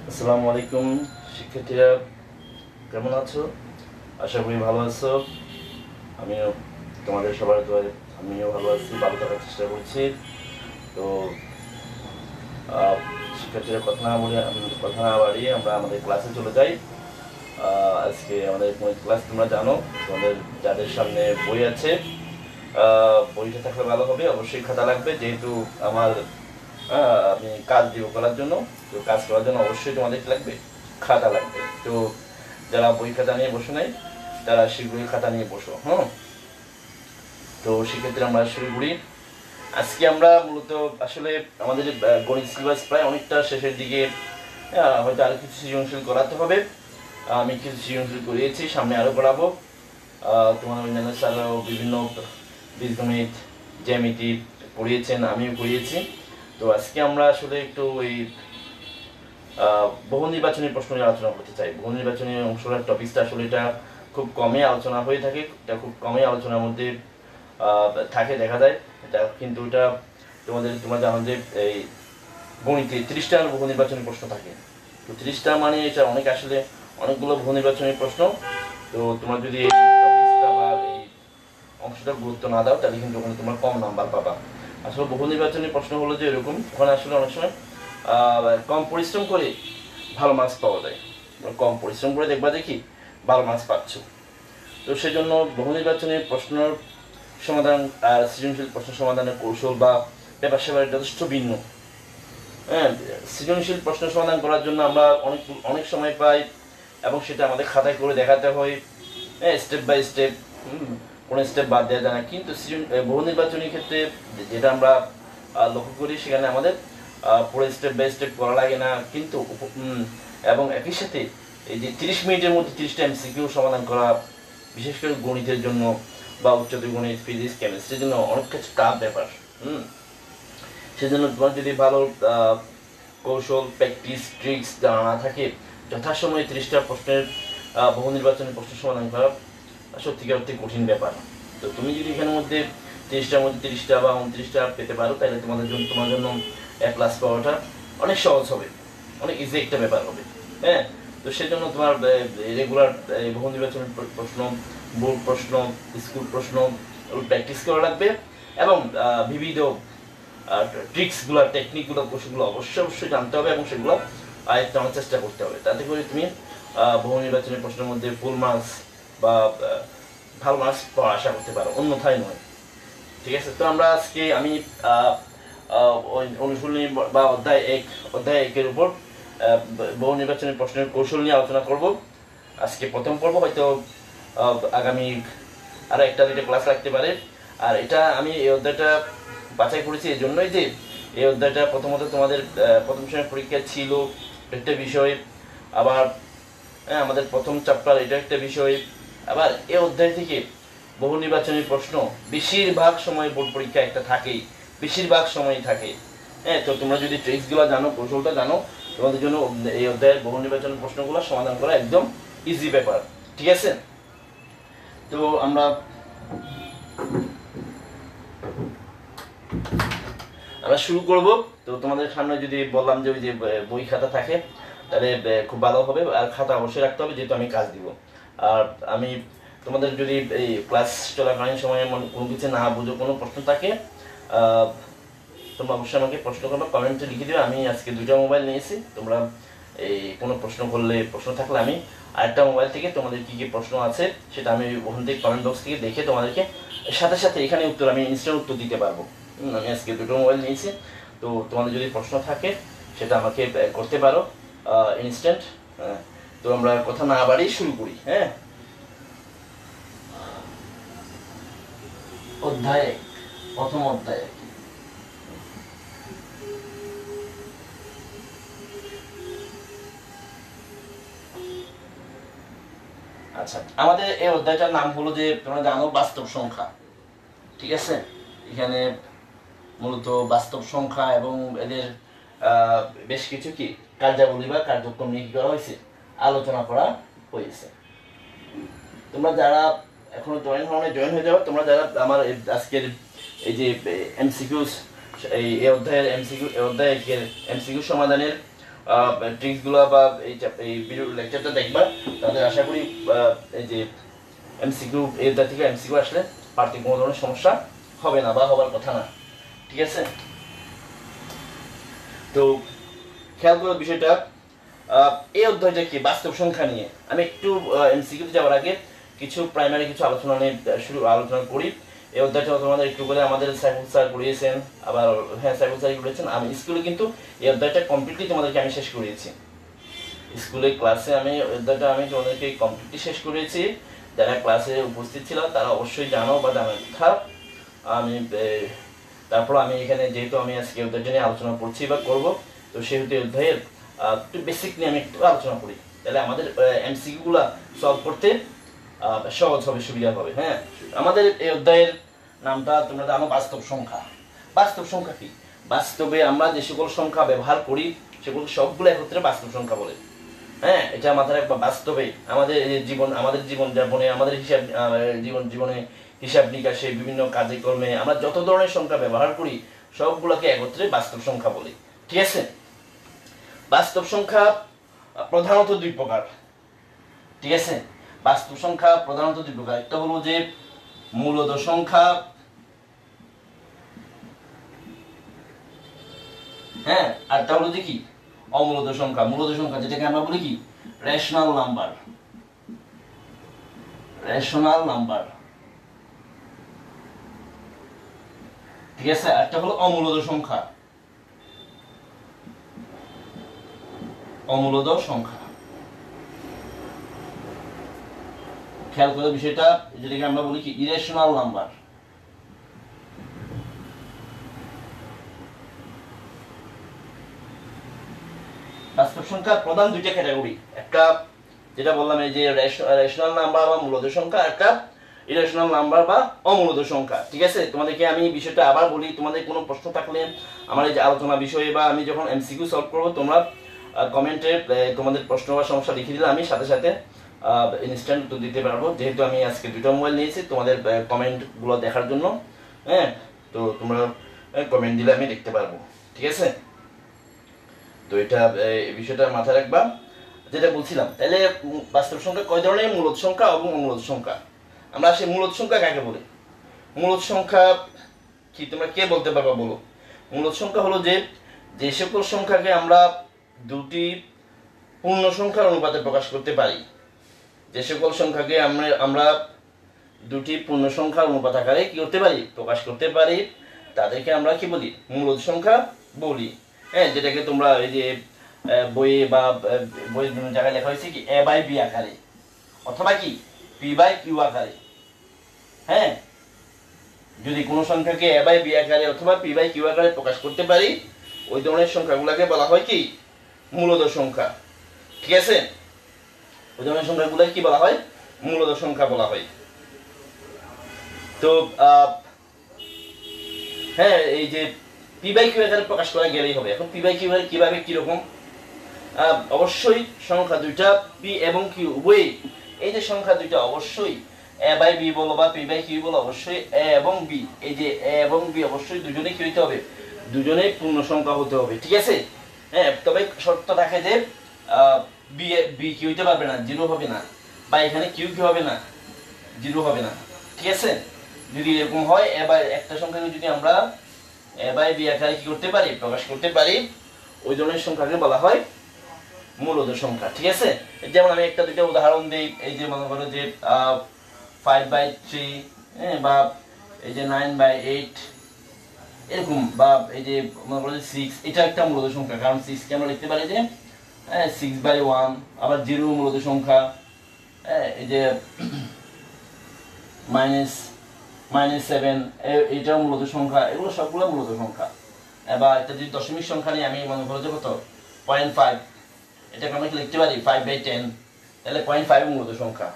আসসালামু আলাইকুম শিক্ষার্থীরা, কেমন আছো? আশা করি ভালো আছো। আমিও তোমাদের সবার দোয়ায় আমিও ভালো আছি, ভালো থাকার চেষ্টা করছি। তো শিক্ষার্থীরা কথা না বাড়িয়ে আমরা আমাদের ক্লাসে চলে যাই। আজকে আমাদের ক্লাস তোমরা জানো, তোমাদের যাদের সামনে বই আছে, বইটা থাকলে ভালো হবে। অবশ্যই খাতা লাগবে, যেহেতু আমার আমি কাজ দিব করার জন্য। তো কাজ করার জন্য অবশ্যই তোমাদের লাগবে খাতা লাগবে। তো যারা বই খাতা নিয়ে বসে নাই তারা শীঘ্রই খাতা নিয়ে বসো। তো সেক্ষেত্রে আমরা শুরু করি। আজকে আমরা মূলত আসলে আমাদের গণিত সিলেবাস প্রায় অনেকটা শেষের দিকে। হয়তো আরো কিছু সৃজনশীল করাতে হবে। আমি কিছু সৃজনশীল করিয়েছি, সামনে আরো করাবো। তোমার অন্যান্য স্যাররাও বিভিন্ন বীজগণিত, জ্যামিতি পড়িয়েছেন, আমিও পড়িয়েছি। তো আজকে আমরা আসলে একটু ওই বহু নির্বাচনী প্রশ্ন নিয়ে আলোচনা করতে চাই। বহু নির্বাচনী অংশটার টপিকটা আসলে এটা খুব কমই আলোচনা হয়ে থাকে, এটা খুব কমই আলোচনার মধ্যে থাকে দেখা যায়। এটা কিন্তু এটা তোমরা জানো যে এই গণিতে 30টা বহু নির্বাচনী প্রশ্ন থাকে। তো 30টা মানে এটা অনেক, আসলে অনেকগুলো বহু নির্বাচনী প্রশ্ন। তো তোমরা যদি এই টপিকটা বা এই অংশটা গুরুত্ব না দাও তাহলে কিন্তু ওখানে তোমরা কম নাম্বার পাবা। আসলে বহু নির্বাচনী প্রশ্ন হলো যে এরকম, ওখানে আসলে অনেক সময় কম পরিশ্রম করে ভালো মার্কস পাওয়া যায়। কম পরিশ্রম করে দেখবা দেখি ভালো মার্কস পাচ্ছ। তো সেজন্য বহু নির্বাচনী প্রশ্নের সমাধান আর সৃজনশীল প্রশ্ন সমাধানের কৌশল বা ব্যাপার স্যাপার যথেষ্ট ভিন্ন। সৃজনশীল প্রশ্ন সমাধান করার জন্য আমরা অনেক সময় পাই, এবং সেটা আমাদের খাতায় করে দেখাতে হয় স্টেপ বাই স্টেপ, কোনো স্টেপ বাদ দেওয়া যায় না। কিন্তু বহু নির্বাচনী ক্ষেত্রে যেটা আমরা লক্ষ্য করি, সেখানে আমাদের পুরো স্টেপ বাই স্টেপ করা লাগে না, কিন্তু এবং একই সাথে এই যে 30 মিনিটের মধ্যে 30টা এমসিকিউ সমাধান করা, বিশেষ করে গণিতের জন্য বা উচ্চতর গণিত, ফিজিক্স, কেমিস্ট্রির জন্য অনেক কিছু টাফ ব্যাপার। সেজন্য তোমার যদি ভালো কৌশল, প্র্যাকটিস, ট্রিক্স জানা না থাকে, যথাসময়ে 30টা প্রশ্নের বহু নির্বাচনী প্রশ্ন সমাধান করা সত্যিকার অর্থে কঠিন ব্যাপার। তো তুমি যদি এখানের মধ্যে 30টার মধ্যে 30টা বা 29টা পেতে পারো, তাহলে তোমার জন্য A+ পাওয়াটা অনেক সহজ হবে, অনেক ইজি একটা ব্যাপার হবে। তো সেজন্য তোমার রেগুলার বহু নির্বাচনী প্রশ্ন, বোর্ড প্রশ্ন, স্কুল প্রশ্ন প্র্যাকটিস করা লাগবে, এবং বিবিধ ট্রিক্সগুলো, টেকনিকগুলো, কৌশলগুলো অবশ্যই জানতে হবে, এবং সেগুলো আয়ত্ত আনার চেষ্টা করতে হবে। তাতে করে তুমি বহু নির্বাচনী প্রশ্নের মধ্যে ফুল মার্কস বা ভালো মার্কস পাওয়ার আশা করতে পারো, অন্যথায় নয়। ঠিক আছে? তো আমরা আজকে আমি অনুশীলনী বা অধ্যায় 1-এর উপর বহু নির্বাচনী প্রশ্নের কৌশল নিয়ে আলোচনা করব। আজকে প্রথম পর্ব, হয়তো আগামী আরো 1-2টা ক্লাস রাখতে পারে। আর এটা আমি এই অধ্যায়টা বাছাই করেছি এই জন্যই যে এই অধ্যায়টা প্রথমত তোমাদের প্রথম সময় পরীক্ষা ছিল একটা বিষয়, আবার আমাদের প্রথম চ্যাপ্টার এটা একটা বিষয়, আবার এই অধ্যায় থেকে বহু নির্বাচনী প্রশ্ন বেশিরভাগ সময় বোর্ড পরীক্ষা একটা থাকেই, বেশিরভাগ সময় থাকে। তো তোমরা যদি ট্রিক্সগুলো জানো, কৌশলটা জানো, তোমাদের জন্য এই অধ্যায়ের বহু নির্বাচনী প্রশ্নগুলো সমাধান করা একদম ইজি ব্যাপার। ঠিক আছে? তো আমরা শুরু করব। তো তোমাদের সামনে যদি বললাম যে ওই যে বই খাতা থাকে, তাহলে খুব ভালো হবে। আর খাতা অবশ্যই রাখতে হবে, যেহেতু আমি কাজ দিব। আর আমি তোমাদের যদি এই ক্লাস চলাকালীন সময়ে কোনো কিছু না বুঝো, কোনো প্রশ্ন থাকে, তোমরা অবশ্যই আমাকে প্রশ্ন করবে, কমেন্টে লিখে দিও। আমি আজকে 2টা মোবাইল নিয়েছি, তোমরা এই কোনো প্রশ্ন থাকলে আমি আরেকটা মোবাইল থেকে তোমাদের কি কি প্রশ্ন আছে সেটা আমি ওখান থেকে কমেন্ট বক্স থেকে দেখে তোমাদেরকে সাথে সাথে এখানে আমি ইনস্ট্যান্ট উত্তর দিতে পারবো। আমি আজকে 2টো মোবাইল নিয়েছি, তো তোমাদের যদি প্রশ্ন থাকে সেটা আমাকে করতে পারো ইনস্ট্যান্ট। তো আমরা কথা না বাড়িয়ে শুরু করি। অধ্যায় প্রথম অধ্যায়। আচ্ছা, আমাদের এই অধ্যায়টার নাম হলো যে তোমরা জানো বাস্তব সংখ্যা। ঠিক আছে? এখানে মূলত বাস্তব সংখ্যা এবং এদের বেশ কিছু কি কার্যাবলী বা কার্যক্রম নিয়ে কি করা হয়েছে, আলোচনা করা হয়েছে। তোমরা যারা এখনো জয়েন হয়ে যাবে, তোমরা যারা আমার আজকের এই যে এমসিকিউস এই অধ্যায়ের এমসিকিউ, এই অধ্যায়ের এমসিকিউ সমাধানের ট্রিক্সগুলো বা এই ভিডিও লেকচারটা দেখবা, তাহলে আশা করি এই যে এমসিকিউ, এই অধ্যায় থেকে এমসিকিউ আসলে পার্থিব কোনো ধরনের সমস্যা হবে না বা হবার কথা না। ঠিক আছে, তো খেয়াল করার বিষয়টা, এই অধ্যায়টা কি বাস্তব সংখ্যা নিয়ে। আমি একটু এমসিকিউতে যাওয়ার আগে কিছু প্রাইমারি কিছু আলোচনা নিয়ে আলোচনা করি। এই অধ্যায়টা তোমাদের একটু করে আমাদের সাইফুল স্যার করিয়েছেন, আবার হ্যাঁ সাইফুল স্যার করিয়েছেন। আমি স্কুলে কিন্তু এই অধ্যায়টা কমপ্লিটলি তোমাদেরকে আমি শেষ করিয়েছি, স্কুলে ক্লাসে আমি অধ্যায়টা আমি তোমাদেরকে কমপ্লিটলি শেষ করিয়েছি। যারা ক্লাসে উপস্থিত ছিল তারা অবশ্যই জানো বা জানার কথা। আমি তারপর আমি এখানে যেহেতু আমি আজকে অধ্যায়টা নিয়ে আলোচনা করছি বা করবো, তো সেহেতু অধ্যায়ের একটু বেসিক নিয়ে আমি একটু আলোচনা করি, তাহলে আমাদের এমসিকিউগুলো সলভ করতে সহজ হবে, সুবিধা হবে। হ্যাঁ, আমাদের এই অধ্যায়ের নামটা তোমরা জানো বাস্তব সংখ্যা। বাস্তব সংখ্যা কি? বাস্তবে আমরা যে সকল সংখ্যা ব্যবহার করি সেগুলো সবগুলো একত্রে বাস্তব সংখ্যা বলে। হ্যাঁ, এটা মাথায় রাখবা। বাস্তবে আমাদের জীবন যাপনে, আমাদের জীবনে হিসাব নিকাশে, বিভিন্ন কাজে কর্মে আমরা যত ধরনের সংখ্যা ব্যবহার করি সবগুলোকে একত্রে বাস্তব সংখ্যা বলি। ঠিক আছে, বাস্তব সংখ্যা প্রধানত দুই প্রকার। ঠিক আছে, বাস্তব সংখ্যা প্রধানত দুই প্রকার। একটা হলো যে মূলদ সংখ্যা, হ্যাঁ, আরটা হলো যে কি অমূলদ সংখ্যা। মূলদ সংখ্যা যেটাকে আমরা বলি কি রেশনাল নাম্বার। রেশনাল নাম্বার, ঠিক আছে। আরটা হলো অমূলদ সংখ্যা। অমূলদ সংখ্যা, খেয়াল করে বিষয়টা, যেটাকে আমরা বলি কি ইরেশনাল নাম্বার। বাস্তব সংখ্যা প্রধান দুইটা ক্যাটাগরি, একটা যেটা বললাম এই যে রেশনাল নাম্বার বা মূলদ সংখ্যা, একটা ইরেশনাল নাম্বার বা অমূলদ সংখ্যা। ঠিক আছে, তোমাদেরকে আমি বিষয়টা আবার বলি, তোমাদের কোনো প্রশ্ন থাকলে আমার এই যে আলোচনা বিষয়ে বা আমি যখন এমসিকিউ সলভ করবো, তোমরা কমেন্টে তোমাদের প্রশ্ন বা সমস্যা লিখে দিলে আমি সাথে সাথে ইনস্ট্যান্ট উত্তর দিতে পারবো। যেহেতু আমি আজকে দুটো মোবাইল নিয়েছি তোমাদের কমেন্টগুলো দেখার জন্য, হ্যাঁ, তো তোমরা কমেন্ট দিলে আমি দেখতে পারবো। ঠিক আছে, তো এটা এই বিষয়টা মাথায় রাখবা। যেটা বলছিলাম, তাহলে বাস্তব সংখ্যা কয় ধরনের? মূলদ সংখ্যা এবং অমূলদ সংখ্যা। আমরা সেই মূলদ সংখ্যা কাকে বলি? মূলদ সংখ্যা কি তোমরা কে বলতে পারবা বলো? মূলদ সংখ্যা হলো যে সকল সংখ্যাকে আমরা দুটি পূর্ণ সংখ্যার অনুপাতে প্রকাশ করতে পারি। যে সকল সংখ্যাকে আমরা দুটি পূর্ণ সংখ্যার অনুপাত আকারে কি করতে পারি? প্রকাশ করতে পারি, তাদেরকে আমরা কি বলি? মূলদ সংখ্যা বলি। হ্যাঁ, যেটাকে তোমরা এই যে বইয়ে বা বইয়ের বিভিন্ন জায়গায় লেখা হয়েছে কি এ বাই বি আকারে অথবা কি পি বাই কিউ আকারে। হ্যাঁ, যদি কোনো সংখ্যাকে এ বাই বি আকারে অথবা পি বাই কিউ আকারে প্রকাশ করতে পারি, ওই ধরনের সংখ্যাগুলোকে বলা হয় কি মূলদ সংখ্যা। ঠিক আছে, ওই ধরনের সংখ্যাগুলোকে কি বলা হয়? মূলদ সংখ্যা বলা হয়। তো হ্যাঁ, এই যে পি বাই কিউ আকারে প্রকাশ করা গেলেই হবে। এখন পি বাই কিউ কিভাবে কিরকম? অবশ্যই সংখ্যা দুইটা পি এবং কিউ উভয়ই, এই যে সংখ্যা দুইটা অবশ্যই এ বাই বি বলো বা পি বাই কিউ বলো, অবশ্যই এ এবং বি, এই যে এ এবং বি অবশ্যই দুজনেই কি হইতে হবে? দুজনেই পূর্ণ সংখ্যা হতে হবে। ঠিক আছে, হ্যাঁ, তবে শর্ত থাকে যে বি কি হইতে পারবে না, জিরো হবে না, বা এখানে কিউ কি হবে না, জিরো হবে না। ঠিক আছে, যদি এরকম হয় এবার একটা সংখ্যাকে যদি আমরা এ বাই বি আকারে কি করতে পারি? প্রকাশ করতে পারি, ওই ধরনের সংখ্যাকে বলা হয় মূলদ সংখ্যা। ঠিক আছে, যেমন আমি একটা দুইটা উদাহরণ দিই। এই যে মনে করো যে 5/3, বা এই যে 9/8 এরকম, বা এই যে মনে করো যে 6, এটা একটা মূলদ সংখ্যা, কারণ 6 কে আমরা লিখতে পারি যে 6/1। আবার 0 মূলদ সংখ্যা, এই যে -7 এটাও মূলদ সংখ্যা। এগুলো সবগুলো মূলদ সংখ্যা। এবার একটা যদি দশমিক সংখ্যা নিয়ে আমি মনে করো যে কত 0.5, এটাকে আমরা লিখতে পারি 5/10, তাহলে 0.5 মূলদ সংখ্যা।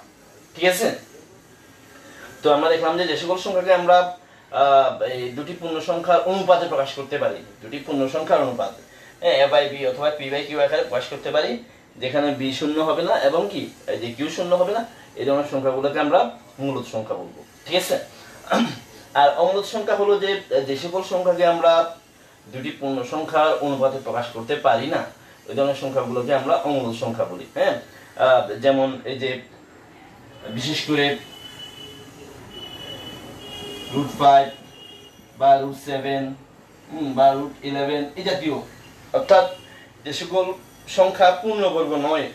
ঠিক আছে, তো আমরা দেখলাম যে সকল সংখ্যাকে আমরা এই দুটি পূর্ণ সংখ্যার অনুপাতে প্রকাশ করতে পারি। দুটি পূর্ণ সংখ্যার অনুপাত, এ বাই বি অথবা পি বাই কিউ আকারে প্রকাশ করতে পারি, যেখানে বি শূন্য হবে না এবং কি এই যে কিউ শূন্য হবে না, এই ধরনের সংখ্যাগুলোকে আমরা মূলদ সংখ্যা বলবো। ঠিক আছে, আর অমূলদ সংখ্যা হলো যে সকল সংখ্যাকে আমরা দুটি পূর্ণ সংখ্যার অনুপাতে প্রকাশ করতে পারি না, ওই ধরনের সংখ্যাগুলোকে আমরা অমূলদ সংখ্যা বলি। হ্যাঁ, যেমন এই যে বিশেষ করে √5 বা √7 বা √11 এই জাতীয়, অর্থাৎ যে সকল সংখ্যা পূর্ণবর্গ নয়,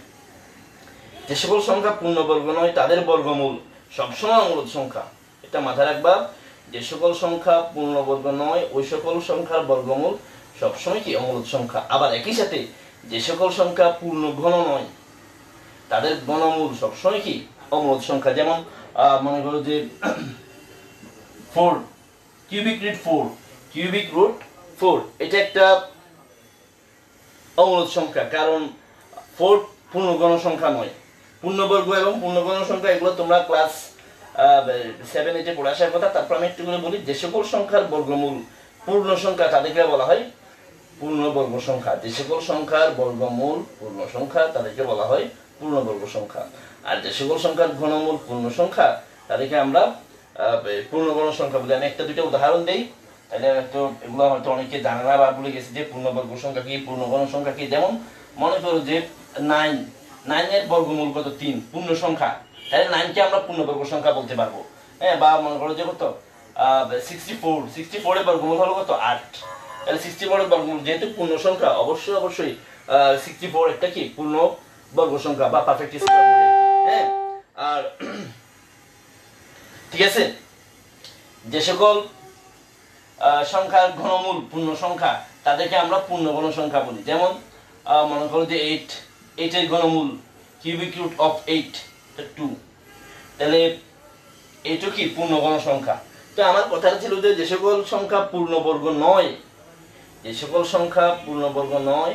যে সকল সংখ্যা পূর্ণবর্গ নয় তাদের বর্গমূল সবসময় অমূলদ সংখ্যা। এটা মাথায় রাখবা, যে সকল সংখ্যা পূর্ণবর্গ নয় ওই সকল সংখ্যার বর্গমূল সবসময় কি অমূলদ সংখ্যা। আবার একই সাথে যে সকল সংখ্যা পূর্ণ ঘন নয় তাদের ঘনমূল সবসময় কি অমূলদ সংখ্যা। যেমন মনে করো যে 4 কিউবিক রুট 4 এটা একটা অমূলদ সংখ্যা, কারণ 4 পূর্ণগণ সংখ্যা নয়। পূর্ণবর্গ এবং পূর্ণগণ সংখ্যা এগুলো তোমরা ক্লাস 7-8 পড়ে আসার কথা। তারপর আমি একটু করে বলি, যে সকল সংখ্যার বর্গমূল পূর্ণ সংখ্যা তাদেরকে বলা হয় পূর্ণবর্গ সংখ্যা। যে সকল সংখ্যার বর্গমূল পূর্ণ সংখ্যা তাদেরকে বলা হয় পূর্ণবর্গ সংখ্যা। আর যে সকল সংখ্যার ঘনমূল পূর্ণ সংখ্যা তাদেরকে আমরা পূর্ণগণ সংখ্যা বলি। আমি একটা দুইটা উদাহরণ দেই, তাহলে হয়তো এগুলো হয়তো অনেকে জানে না বা ভুলে গেছে যে পূর্ণবর্গ সংখ্যা কি পূর্ণগণ সংখ্যা কি। যেমন মনে করো যে 9 এর বর্গমূল কত 3 পূর্ণ সংখ্যা, তাহলে 9 কে আমরা পূর্ণবর্গ সংখ্যা বলতে পারবো। হ্যাঁ, বা মনে করো যে কত 64 এর বর্গমূল হলো কত 8, তাহলে 64 এর বর্গমূল যেহেতু পূর্ণ সংখ্যা অবশ্যই 64 একটা কি পূর্ণ বর্গ সংখ্যা বা পারফেক্ট স্কয়ার বলি। হ্যাঁ, আর ঠিক আছে, যে সকল সংখ্যার ঘনমূল পূর্ণ সংখ্যা তাদেরকে আমরা পূর্ণগণ সংখ্যা বলি। যেমন মনে করো যে 8 এর ঘনমূল কিউবিক রুট অফ 8 2, তাহলে এইটা কি পূর্ণগণ সংখ্যা। তো আমার কথা ছিল যে সকল সংখ্যা পূর্ণবর্গ নয়, যে সকল সংখ্যা পূর্ণবর্গ নয়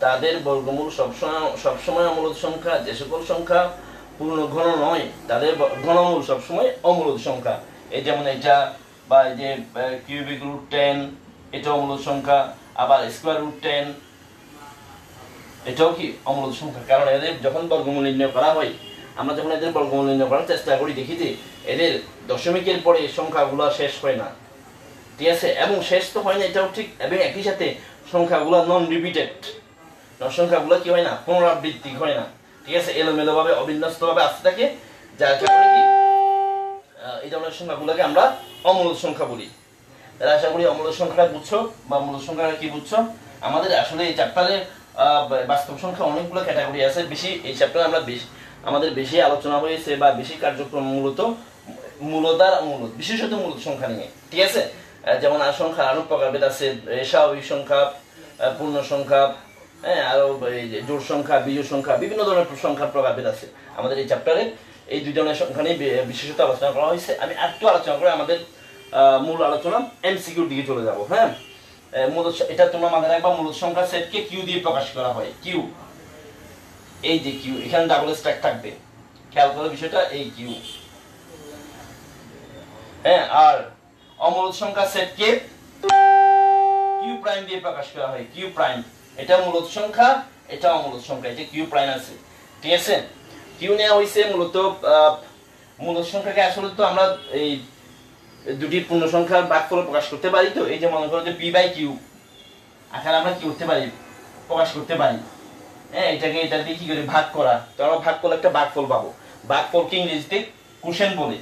তাদের বর্গমূল সবসময় অমূলদ সংখ্যা। যে সকল সংখ্যা পূর্ণ ঘন নয় তাদের ঘনমূল সবসময় অমূলদ সংখ্যা। এই যেমন এটা, বা এই যে কিউবিক রুট 10 এটা অমূলদ সংখ্যা, আবার স্কয়ার রুট 10 এটাও কি অমূলদ সংখ্যা। কারণ এদের যখন বর্গমূল নির্ণয় করা হয়, আমরা যখন এদের বর্গমূল নির্ণয় করার চেষ্টা করি দেখি যে এদের দশমিকের পরে সংখ্যাগুলো শেষ হয় না, ঠিক আছে, এবং শেষ তো হয় না এটাও ঠিক, এবং একই সাথে সংখ্যাগুলো নন রিপিটেড, সংখ্যাগুলো কি হয় না পুনরাবৃত্তি হয় না, ঠিক আছে, এলোমেলো ভাবে অবিন্যস্ত ভাবে আসতে থাকে, যার কারণে কি এই ধরনের সংখ্যাগুলোকে আমরা অমূলদ সংখ্যা বলি। তাহলে আশা করি অমূলদ সংখ্যা বুঝছো, বা মূলদ সংখ্যা কি বুঝছো। আমাদের আসলে এই চ্যাপ্টারে বাস্তব সংখ্যা অনেকগুলো ক্যাটাগরি আছে। বেশি এই চ্যাপ্টারে আমরা আমাদের বেশি আলোচনা হয়েছে বা বেশি কার্যক্রম মূলত মূলদ আর অমূলদ, বিশেষত মূলদ সংখ্যা নিয়ে, ঠিক আছে। যেমন আর সংখ্যা আরো প্রকারভেদ আছে, স্বাভাবিক সংখ্যা, পূর্ণ সংখ্যা, হ্যাঁ, আরো জোড় সংখ্যা, বিজোড় সংখ্যা, বিভিন্ন ধরনের সংখ্যার প্রকারভেদ আছে। আমাদের এই চ্যাপ্টারে এই দুই ধরনের সংখ্যা নিয়ে বিশেষত আলোচনা করা হয়েছে। আমি একটু আলোচনা করে আমাদের মূল আলোচনা এমসিকিউর দিকে চলে যাব। হ্যাঁ, এটা তোমরা মাথায় রাখবা, মূলদ সংখ্যা সেটকে কিউ দিয়ে প্রকাশ করা হয়। কিউ, এই যে কিউ, এখানে ডাবল স্ট্যাক থাকবে, খেয়াল করো বিষয়টা, এই কিউ। হ্যাঁ, আর অমূলদ সংখ্যা সেটকে কিউ প্রাইম দিয়ে প্রকাশ করা হয়। কিউ প্রাইম, এটা মূলদ সংখ্যা, এটা অমূলদ সংখ্যা, এটা কিউ প্রাইম আছে, ঠিক আছে। কিউ নেওয়া হয়েছে মূলত মূলদ সংখ্যাকে আসলে তো আমরা এই দুটি পূর্ণ সংখ্যার ভাগফল প্রকাশ করতে পারি। তো এই যে মনে করো যে পি বাই কিউ আকারে আমরা কি করতে পারি, প্রকাশ করতে পারি। হ্যাঁ, এটাকে এটা দিয়ে কি করে ভাগ করা, তো আমরা ভাগ করলে একটা ভাগফল পাবো। ভাগফলকে ইংরেজিতে কোশেন্ট বলে,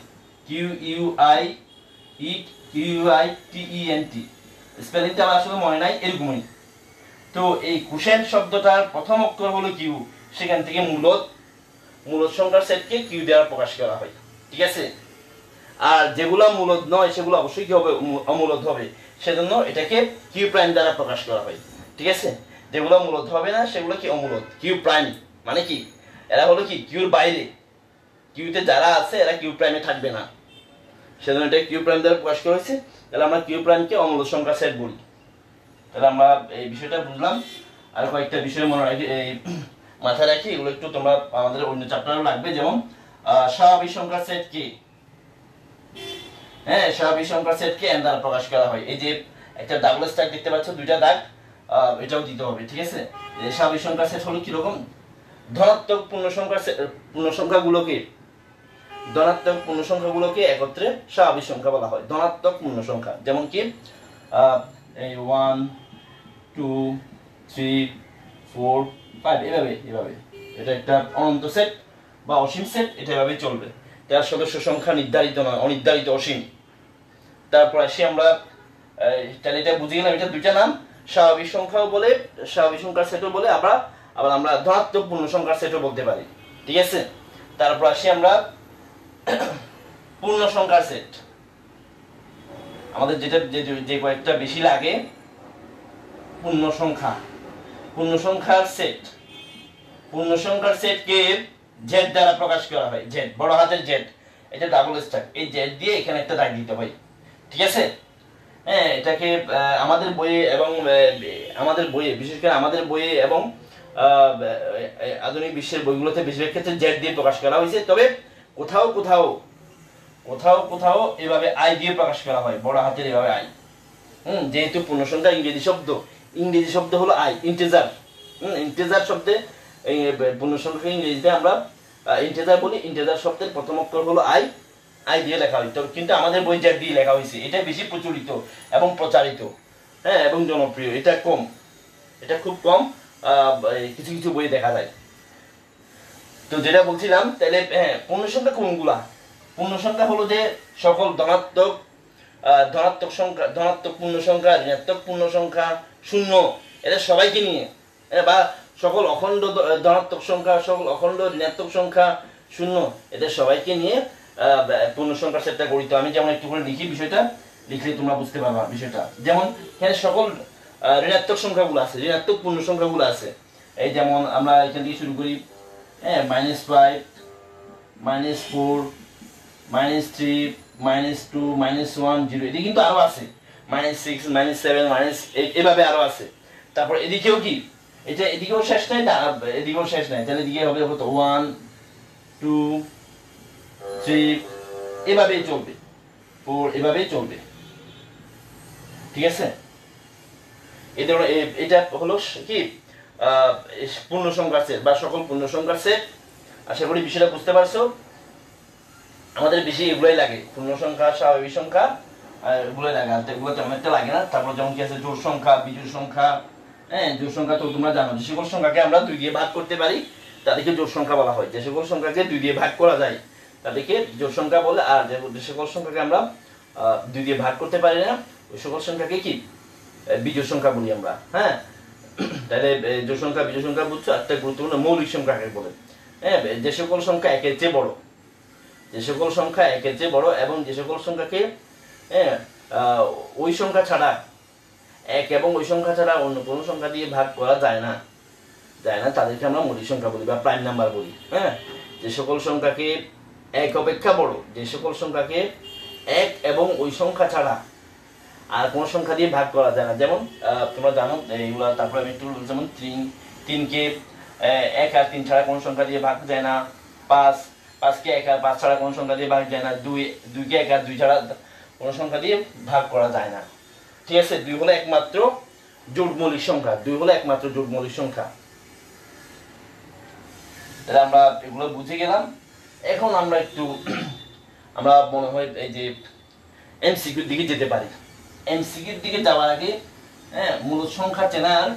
QUIENT, স্পেলিংটা আমার আসলে মনে নাই, এরকমই। তো এই কোশেন্ট শব্দটার প্রথম অক্ষর হলো কিউ, সেখান থেকে মূলদ সংখ্যার সেটকে কিউ দ্বারা প্রকাশ করা হয়, ঠিক আছে। আর যেগুলো মূলদ নয় সেগুলো অবশ্যই কি হবে, অমূলদ হবে, সেজন্য এটাকে কিউ প্রাইম দ্বারা প্রকাশ করা হয়, ঠিক আছে। যেগুলো মূলদ হবে না সেগুলো কি অমূলদ। কিউ প্রাইম মানে কি, এরা হলো কি কিউর বাইরে, কিউতে যারা আছে এরা কিউ প্রাইমে থাকবে না, সেজন্য এটা কিউ প্রাইম দ্বারা প্রকাশ করা হয়েছে। তাহলে আমরা কিউ প্রাইমকে অমূলদ সংখ্যা সেট বলি। তাহলে আমরা এই বিষয়টা বুঝলাম। আর কয়েকটা বিষয় মনে রাখি, এই মাথায় রাখি, এগুলো একটু তোমরা আমাদের অন্য চ্যাপ্টারেও লাগবে। যেমন স্বাভাবিক সংখ্যার সেট কি, হ্যাঁ, স্বাভাবিক সংখ্যার সেটকে এন দ্বারা প্রকাশ করা হয়। এই যে একটা ডাবল স্ট্যাক দেখতে পাচ্ছ, দুইটা দাগ, এটাও দিতে হবে, ঠিক আছে। স্বাভাবিক সংখ্যার সেট হলো কিরকম, ধনাত্মক পূর্ণ সংখ্যাগুলোকে একত্রে স্বাভাবিক সংখ্যা বলা হয়, ধনাত্মক পূর্ণ সংখ্যা। যেমন কি এই 1 2 3 4 5 এভাবে এভাবে। এটা একটা অনন্ত সেট বা অসীম সেট, এটা এভাবে চলবে। যার সদস্য সংখ্যা নির্ধারিত নয়, অনির্ধারিত, অসীম। তারপর আসি আমরা, তাহলে এটা বুঝে গেলাম, এটা দুইটা নাম, স্বাভাবিক সংখ্যাও বলে, স্বাভাবিক সংখ্যার সেটও বলে, আবার আমরা ধনাত্মক পূর্ণ সংখ্যার সেটও বলতে পারি, ঠিক আছে। তারপর আসি আমরা পূর্ণ সংখ্যার সেট। আমাদের যেটা যে কয়েকটা বেশি লাগে, পূর্ণ সংখ্যা, পূর্ণ সংখ্যার সেট। পূর্ণ সংখ্যার সেটকে জেড দ্বারা প্রকাশ করা হয়, জেড, বড় হাতের জেড। এটা ডাবল স্ট্যাক, এই জেড দিয়ে এখানে একটা দাগ দিতে হয়, ঠিক আছে। হ্যাঁ, এটাকে আমাদের বইয়ে এবং আমাদের বইয়ে, বিশেষ করে আমাদের বইয়ে এবং আধুনিক বিশ্বের বইগুলোতে বেশিরভাগ ক্ষেত্রে জেড দিয়ে প্রকাশ করা হয়েছে। তবে কোথাও কোথাও কোথাও কোথাও এভাবে আই দিয়ে প্রকাশ করা হয়, বড় হাতের এভাবে আই। যেহেতু পূর্ণ সংখ্যা ইংরেজি শব্দ হলো আই, ইন্টিজার। ইন্টিজার শব্দে, পূর্ণ সংখ্যাকে ইংরেজিতে আমরা ইন্টিজার বলি। ইন্টিজার শব্দের প্রথম অক্ষর হলো আই, আই দিয়ে লেখা হয়। কিন্তু আমাদের বই জেড দিয়ে লেখা হয়েছে। এটা বেশি প্রচলিত এবং প্রচারিত, হ্যাঁ, এবং জনপ্রিয়। এটা কম, এটা খুব কম কিছু কিছু বই দেখা যায়। তো যেটা বলছিলাম, তাহলে হ্যাঁ, পূর্ণ সংখ্যা কোনগুলা? পূর্ণ সংখ্যা হলো যে সকল ধনাত্মক সংখ্যা, ধনাত্মক পূর্ণ সংখ্যা, ঋণাত্মক পূর্ণ সংখ্যা, শূন্য, এদের সবাইকে নিয়ে, বা সকল অখণ্ড ধনাত্মক সংখ্যা, সকল অখণ্ড ঋণাত্মক সংখ্যা, শূন্য, এদের সবাইকে নিয়ে পূর্ণ সংখ্যার সেটটা গঠিত। আমি যেমন একটু করে লিখি, বিষয়টা লিখলে তোমরা বুঝতে পারবা বিষয়টা। যেমন এখানে সকল ঋণাত্মক সংখ্যাগুলো আছে, ঋণাত্মক পূর্ণ সংখ্যাগুলো আছে। এই যেমন আমরা এখান থেকে শুরু করি, হ্যাঁ, -5, -4, -3, -2, -1, 0, এদিকে কিন্তু আরো আছে, -6, -7, -8, এভাবে আরো আছে। তারপর এদিকেও কি, এটা এদিকেও শেষ নাই, এদিকেও শেষ নাই, তাহলে এদিকে হবে কত, 1 2 3, এভাবেই চলবে, 4, এভাবেই চলবে, ঠিক আছে। এটা হলো কি পূর্ণ সংখ্যার সেট বা সকল পূর্ণ সংখ্যার সেট। আশা করি বিষয়টা বুঝতে পারছো। আমাদের বেশি এগুলোই লাগে, পূর্ণ সংখ্যা, স্বাভাবিক সংখ্যা, এগুলোই লাগে, আর এগুলো তেমন একটা লাগে না। তারপর যেমন কি আছে জোড় সংখ্যা, বিজোড় সংখ্যা। হ্যাঁ, জোড় সংখ্যা তো তোমরা জানো, যে সকল সংখ্যাকে আমরা 2 দিয়ে ভাগ করতে পারি তাদেরকে জোড় সংখ্যা বলা হয়। যে সকল সংখ্যাকে 2 দিয়ে ভাগ করা যায় তাদেরকে জোড় সংখ্যা বলে। আর যে সকল সংখ্যাকে আমরা 2 দিয়ে ভাগ করতে পারি না, ওই সকল সংখ্যাকে কি বিজোড় সংখ্যা বলি আমরা। হ্যাঁ, তাহলে জোড় সংখ্যা, বিজোড় সংখ্যা বুঝছো। একটা গুরুত্বপূর্ণ মৌলিক সংখ্যাকে বলে। হ্যাঁ, যে সকল সংখ্যা একের চেয়ে বড়, যে সকল সংখ্যা একের চেয়ে বড় এবং যে সকল সংখ্যাকে ওই সংখ্যা ছাড়া, এক এবং ওই সংখ্যা ছাড়া অন্য কোনো সংখ্যা দিয়ে ভাগ করা যায় না, তাদেরকে আমরা মৌলিক সংখ্যা বলি বা প্রাইম নাম্বার বলি। হ্যাঁ, যে সকল সংখ্যাকে এক অপেক্ষা বড়, যে সকল সংখ্যাকে এক এবং ওই সংখ্যা ছাড়া আর কোন সংখ্যা দিয়ে ভাগ করা যায় না। যেমন তোমরা জানো এইগুলা। তারপরে আমি একটু, যেমন 3কে 1 আর 3 ছাড়া কোন সংখ্যা দিয়ে ভাগ যায় না। 5কে 1 আর 5 ছাড়া কোন সংখ্যা দিয়ে ভাগ যায় না। 2কে 1 আর 2 ছাড়া কোন সংখ্যা দিয়ে ভাগ করা যায় না, ঠিক আছে। 2 হলো একমাত্র জোড় মৌলিক সংখ্যা, 2 হলো একমাত্র জোড় মৌলিক সংখ্যা। তাহলে আমরা এগুলো বুঝে গেলাম। এখন আমরা একটু আমরা মনে হয় এই যে এমসিকিউর দিকে যেতে পারি। এমসিকিউর দিকে যাওয়ার আগে মূলদ সংখ্যা চেনার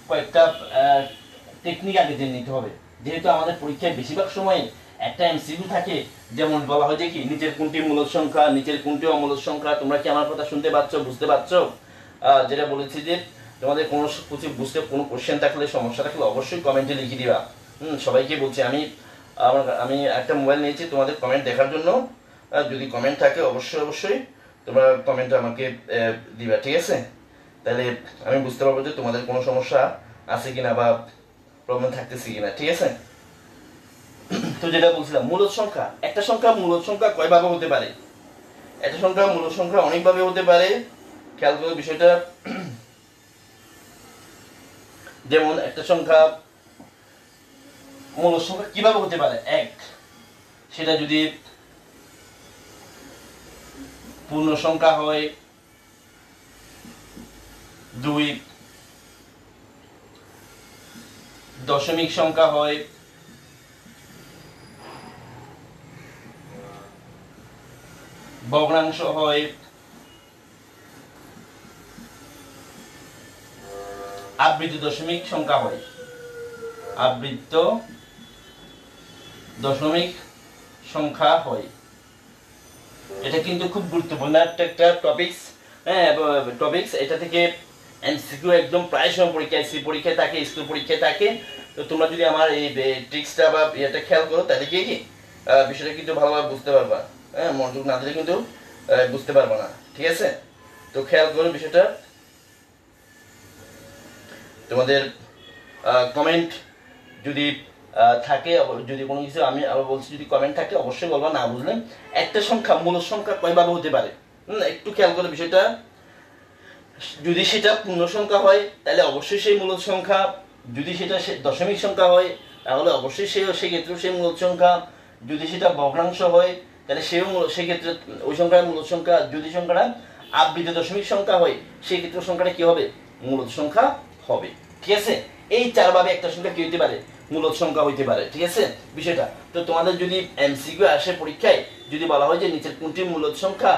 কয়েকটা টেকনিক আগে জেনে নিতে হবে। যেহেতু আমাদের পরীক্ষায় বেশিরভাগ সময় একটা এমসিকিউ থাকে, যেমন বলা হয় যে কি নিচের কোনটি মূলদ সংখ্যা, নিচের কোনটি অমূলদ সংখ্যা। তোমরা কি আমার কথা শুনতে পাচ্ছ, বুঝতে পারছো? যেটা বলেছি যে তোমাদের কোনো কিছু বুঝতে কোনো কোশ্চেন থাকলে, সমস্যা থাকলে অবশ্যই কমেন্টে লিখে দিবা। সবাইকে বলছি, আমি একটা মোবাইল নিয়েছি তোমাদের কমেন্ট দেখার জন্য। যদি কমেন্ট থাকে অবশ্যই তোমরা কমেন্ট আমাকে দিবা, ঠিক আছে। তাহলে আমি বুঝতে পারবো যে তোমাদের কোনো সমস্যা আছে কিনা বা প্রবলেম থাকতেছে কিনা, ঠিক আছে। তো যেটা বলছিলাম, মূলদ সংখ্যা, একটা সংখ্যা মূলদ সংখ্যা কয়ভাবে হতে পারে? একটা সংখ্যা মূলদ সংখ্যা অনেকভাবে হতে পারে। খেয়াল করে বিষয়টা। যেমন একটা সংখ্যা মূলদ সংখ্যা কিভাবে হতে পারে? 1, সেটা যদি পূর্ণ সংখ্যা হয়। 2, দশমিক সংখ্যা হয়। 3, ভগ্নাংশ হয়। আবৃত দশমিক সংখ্যা হয়, আবৃত দশমিক সংখ্যা হয়। এটা কিন্তু খুব গুরুত্বপূর্ণ একটা টপিকস। হ্যাঁ, টপিকস। এটা থেকে এমসিকিউ একদম প্রায় সময় পরীক্ষায় থাকে, স্কুল পরীক্ষায় থাকে। তো তোমরা যদি আমার এই ট্রিক্সটা বা এটা খেয়াল করো, তাহলে কি বিষয়টা কিন্তু ভালোভাবে বুঝতে পারবা। হ্যাঁ, মনোযোগ না দিলে কিন্তু বুঝতে পারবা না। ঠিক আছে, তো খেয়াল করো বিষয়টা। তোমাদের কমেন্ট যদি থাকে, যদি কোনো কিছু, আমি আবার বলছি, যদি কমেন্ট থাকে অবশ্যই বলবা, না বুঝলে একটা সংখ্যা মূলদ সংখ্যা কয়ভাবে হতে পারে একটু খেয়াল করে বিষয়টা। যদি সেটা পূর্ণ সংখ্যা হয় তাহলে অবশ্যই সেই মূলদ সংখ্যা, যদি সেটা দশমিক সংখ্যা হয় তাহলে অবশ্যই সেই ক্ষেত্রে সেই মূলদ সংখ্যা, যদি সেটা ভগ্নাংশ হয় তাহলে সেই ক্ষেত্রে ওই সংখ্যার মূলদ সংখ্যা, যদি সংখ্যাটা আবৃত দশমিক সংখ্যা হয় সেই ক্ষেত্রে সংখ্যাটা কি হবে, মূলদ সংখ্যা হবে। ঠিক আছে, এই চারভাবে একটা সংখ্যা কি হইতে পারে, মূলদ সংখ্যা হইতে পারে। ঠিক আছে বিষয়টা। তো তোমাদের যদি এমসিকিউ আসে পরীক্ষায়, যদি বলা হয় যে নিচের কোনটি মূলদ সংখ্যা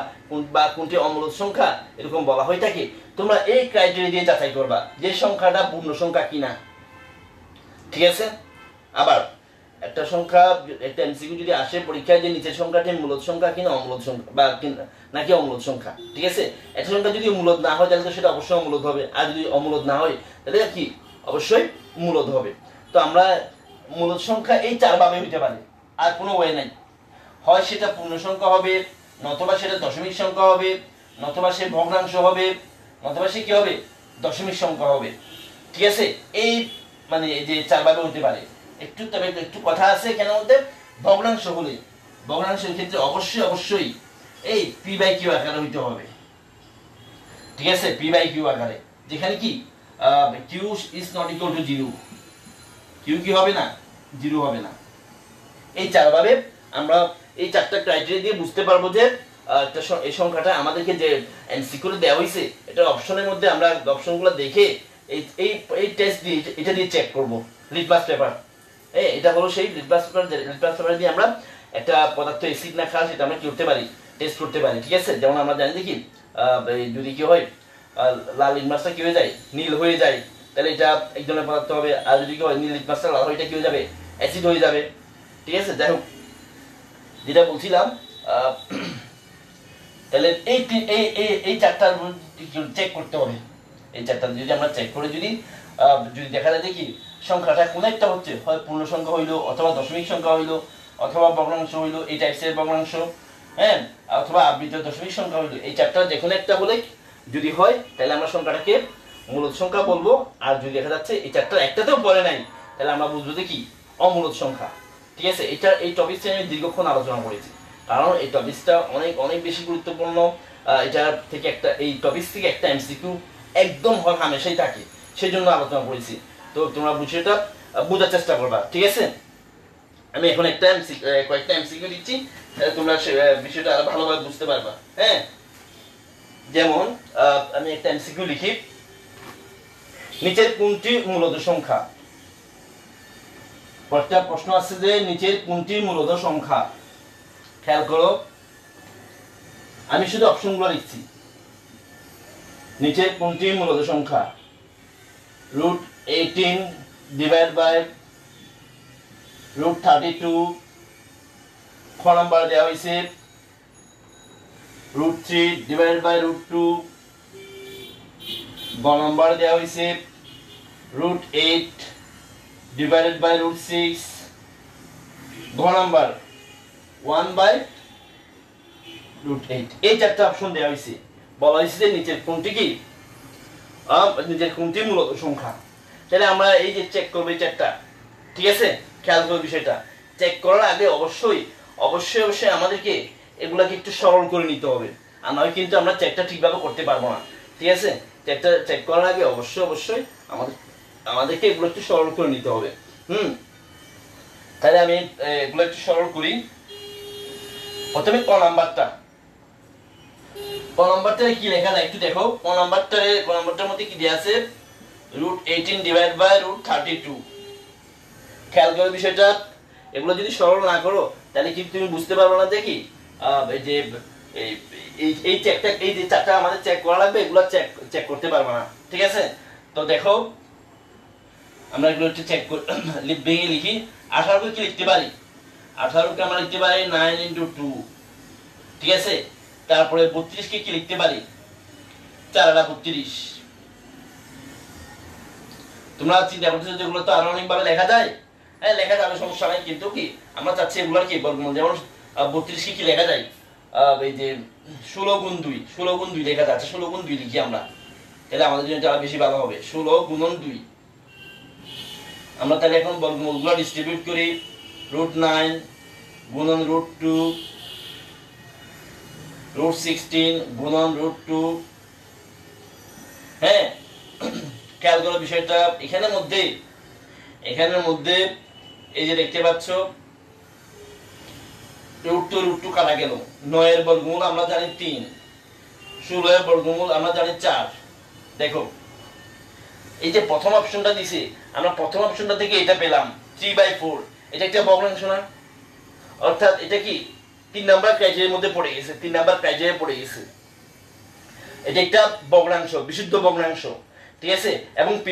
বা কোনটি অমূলদ সংখ্যা এরকম বলা হয়ে থাকে, তোমরা এই ক্রাইটেরিয়া দিয়ে যাচাই করবা যে সংখ্যাটা পূর্ণ সংখ্যা কিনা। ঠিক আছে, আবার একটা সংখ্যা, একটা এমসিকিউ যদি আসে পরীক্ষায় যে নিচের সংখ্যাটি মূলদ সংখ্যা কিনা অমূলদ সংখ্যা বা নাকি অমূলদ সংখ্যা। ঠিক আছে, একটা সংখ্যা যদি মূলদ না হয় তাহলে তো সেটা অবশ্যই অমূলদ হবে, আর যদি অমূলদ না হয় তাহলে কি অবশ্যই মূলদ হবে। তো আমরা মূলদ সংখ্যা এই চারভাবে হইতে পারে, আর কোনো ওয়ে নাই। হয় সেটা পূর্ণ সংখ্যা হবে, নতুবা সেটা দশমিক সংখ্যা হবে, নতুবা সে ভগ্নাংশ হবে, নতুবা সে কি হবে, দশমিক সংখ্যা হবে। ঠিক আছে, এই মানে এই যে চারভাবে হতে পারে। তবে একটু কথা আছে কেন মধ্যে, ভগ্নাংশ হলে, ভগ্নাংশের ক্ষেত্রে অবশ্যই এই পি বাই কিউ আকারে হইতে হবে। ঠিক আছে, পি বাই কিউ আকারে, যেখানে কি Q is not equal to zero, Q কি হবে না, জিরো হবে না। এই চারভাবে আমরা এই চারটা ক্রাইটেরিয়া দিয়ে বুঝতে পারবো যে এই সংখ্যাটা আমাদেরকে যে এমসিকিউ দেওয়া হয়েছে, এটা অপশনের মধ্যে আমরা অপশনগুলো দেখে এই এই এই টেস্ট দিয়ে এটা দিয়ে চেক করব। লিটমাস পেপার, এটা হলো সেই লিটমাস পেপার দিয়ে আমরা একটা পদার্থ অ্যাসিড না খারাপ সেটা আমরা কি করতে পারি, টেস্ট করতে পারি। ঠিক আছে, যেমন আমরা জানি দেখি যদি কি হয় লাল লিটমাসটা কি হয়ে যায়, নীল হয়ে যায়, তাহলে এটা এক ধরনের পদার্থ হবে। আর যদি কি হয় নীল লিটমাসটা লাল হয়, এটা কি হয়ে যাবে, অ্যাসিড হয়ে যাবে। ঠিক আছে, যাই হোক, যেটা বলছিলাম, তাহলে এই এই এই চারটা চেক করতে হবে। এই চারটা যদি আমরা চেক করে যদি দেখা যায় দেখি সংখ্যাটা কোন একটা হচ্ছে, হয় পূর্ণ সংখ্যা হইলো, অথবা দশমিক সংখ্যা হইলো, অথবা ভগ্নাংশ হইলো, এই টাইপসের ভগ্নাংশ, হ্যাঁ, অথবা আবৃত দশমিক সংখ্যা হইলো, এই চারটা যে কোনো একটা হলে যদি হয় তাহলে আমরা সংখ্যাটাকে মূলদ সংখ্যা বলবো। আর যদি দেখা যাচ্ছে এই চারটা একটাতেও পড়ে নাই তাহলে আমরা বুঝবো যে কি অমূলদ সংখ্যা। ঠিক আছে, এই টপিকটা আমি দীর্ঘক্ষণ আলোচনা করেছি, কারণ এই টপিকটা অনেক বেশি গুরুত্বপূর্ণ। এটা থেকে এই টপিক থেকে একটা এমসিকিউ একদম হল হামেশাই থাকে, সেই জন্য আলোচনা করেছি। তো তোমরা বিষয়টা বোঝার চেষ্টা করবা। ঠিক আছে, আমি এখন কয়েকটা এমসিকিউ দিচ্ছি, তোমরা বিষয়টা আরো ভালোভাবে বুঝতে পারবা। হ্যাঁ, যেমন আমি একটা এমসিকিউ লিখি, নিচের কোনটি মূলদ সংখ্যা। একটা প্রশ্ন আছে যে নিচের কোনটি মূলদ সংখ্যা। খেয়াল করো, আমি শুধু অপশনগুলো লিখছি। নিচের কোনটি মূলদ সংখ্যা, √18 ডিভাইড বাই √32, খ নাম্বার দেওয়া হয়েছে √3 ডিভাইড বাই √2, গ নাম্বার দেওয়া হয়েছে √8 ডিভাইডেড বাই √6, ঘ নাম্বার 1/√8। এই চারটা অপশন দেওয়া হয়েছে, বলা হয়েছে যে নিচের কোনটি কি, নিচের কোনটি মূলদ সংখ্যা। তাহলে আমরা এই যে চেক করবো এই চারটা। ঠিক আছে, খেয়াল করবো বিষয়টা। চেক করার আগে অবশ্যই আমাদেরকে এগুলাকে একটু সরল করে নিতে হবে, আর নয় কিন্তু আমরা চেকটা ঠিকভাবে করতে পারবো না। ঠিক আছে, চেক করার আগে অবশ্যই আমাদেরকে এগুলো একটু সরল করে নিতে হবে। তাহলে আমি এগুলো একটু সরল করি। প্রথমে ক নাম্বারটা কি লেখা যায় একটু দেখো। ক নাম্বারটার মধ্যে কি দেয়া আছে, √18 ডিভাইড বাই √32। খেয়াল করো বিষয়টা, এগুলো যদি সরল না করো তাহলে কিন্তু তুমি বুঝতে পারবে না দেখি এই যে এই চেকটা, এই যে চারটা আমাদের চেক করা লাগবে, এগুলো চেক করতে পারবে না। ঠিক আছে, তো দেখো আমরা এগুলো একটু চেক করে ভেঙে লিখি। 18কে কি লিখতে পারি? 18কে আমরা লিখতে পারি 9 ইন্টু 2, ঠিক আছে। তারপরে 32কে কি লিখতে পারি? 4 আর 32। তোমরা চিন্তা করতেছো যেগুলো তো আরো অনেকভাবে লেখা যায়। হ্যাঁ, লেখা যাবে, সমস্যা নাই, কিন্তু কি আমরা চাচ্ছি এগুলোর কি বর্গমূল। যেমন 32কে কি লেখা যায়? এই যে 16 গুণ 2, 16 গুণ 2 লেখা যাচ্ছে। 16 গুণ 2 লিখি আমরা, তাহলে আমাদের জন্য আরো বেশি ভালো হবে। 16 গুণন 2। আমরা তাহলে এখন বর্গমূলগুলো ডিস্ট্রিবিউট করি। √9 গুণন √2, √16 গুণন √2। হ্যাঁ, খেয়াল করো বিষয়টা। এখানের মধ্যে এই যে দেখতে পাচ্ছ √2 কাটা গেল। 9 এর বর্গমূল আমরা জানি 3, 16 এর বর্গমূল আমরা জানি 4। দেখো এই যে প্রথম অপশনটা দিছি, আমরা প্রথম অপশনটা থেকে এটা পেলাম 3/4। এটা একটা ভগ্নাংশ না? অর্থাৎ এটা কি 3 নাম্বার ক্রাইটেরিয়ার মধ্যে পড়ে গেছে, 3 নাম্বার ক্রাইটেরিয়া পড়ে গেছে। এটা একটা ভগ্নাংশ, বিশুদ্ধ ভগ্নাংশ, ঠিক আছে। এবং p/q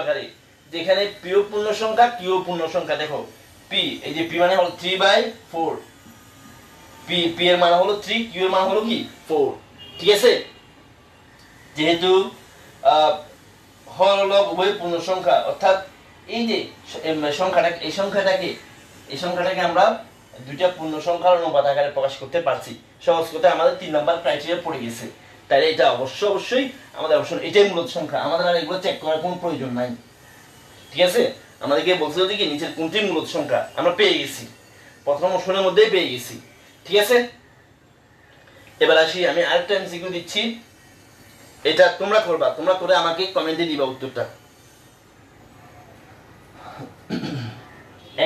আকারে, যেখানে p ও পূর্ণ সংখ্যা, q ও পূর্ণ সংখ্যা। দেখো p, এই যে p মানে হলো 3/4, p এর মান হলো 3, q এর মান হলো কি 4, ঠিক আছে। যেহেতু হর লব উভয় পূর্ণ সংখ্যা, অর্থাৎ এই যে সংখ্যাটাকে আমরা দুইটা পূর্ণ সংখ্যার অনুপাত আকারে প্রকাশ করতে পারছি। সহজ কথা, আমাদের 3 নাম্বার ক্রাইটেরিয়া পড়ে গেছে। তাহলে এটা অবশ্যই আমাদের অপশন, এটাই মূলত সংখ্যা। আমাদের আর এগুলো চেক করার কোনো প্রয়োজন নাই, ঠিক আছে। আমাদেরকে বলছিল যে কি নিচের কোনটি মূলত সংখ্যা, আমরা পেয়ে গেছি, প্রথম অপশনের মধ্যেই পেয়ে গেছি, ঠিক আছে। এবার আসি, আমি আরেকটা এমসিকিউ দিচ্ছি, এটা তোমরা করবা, তোমরা করে আমাকে কমেন্টে দিবা উত্তরটা।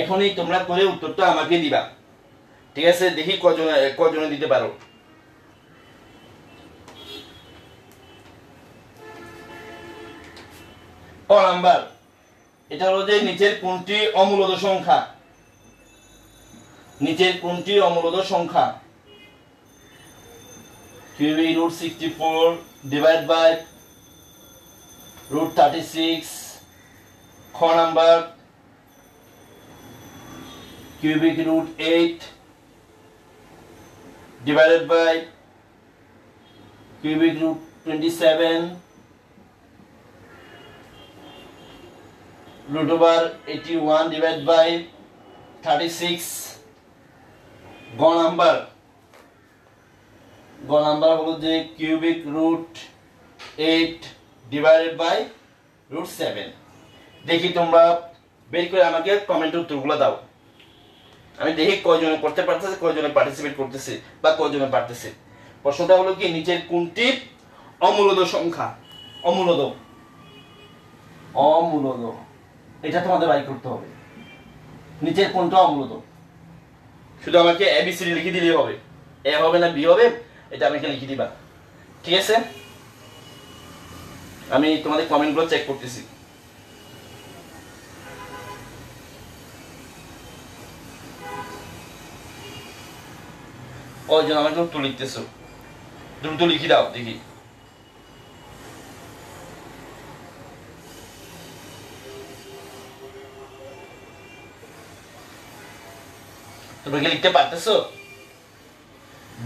এখনই তোমরা করে উত্তরটা আমাকে দিবা, ঠিক আছে। দেখি কজনে দিতে পারো। ক নাম্বার, এটা হলো যে নিচের কোনটি অমূলদ সংখ্যা? √64 ডিভাইড বাই √36। খ number, cubic √8 divided by cubic √27 √81 divided by 36। গ নাম্বার হলো যে cubic √8 divided by √7। দেখি তোমরা বের করে আমাকে কমেন্টে উত্তরগুলো দাও। আমি দেখি কয়জনে করতে পারতেছে, কয়জনে পার্টিসিপেট করতেছে বা কয়জনে পারতেছে। প্রশ্নটা হলো কি, নিচের কোনটি অমূলদ সংখ্যা? অমূলদ, এটা তোমাদের বাই করতে হবে। নিচের কোনটা অমূলদ? শুধু আমাকে এবিসিডি লিখে দিলেই হবে, এ হবে না বি হবে, এটা আমাকে লিখে দিবা, ঠিক আছে। আমি তোমাদের কমেন্টগুলো চেক করতেছি। কয়জন আমাকে উত্তর লিখতেছো? দ্রুত লিখে দাও দেখি। তোমরা কি লিখতে পারতেছো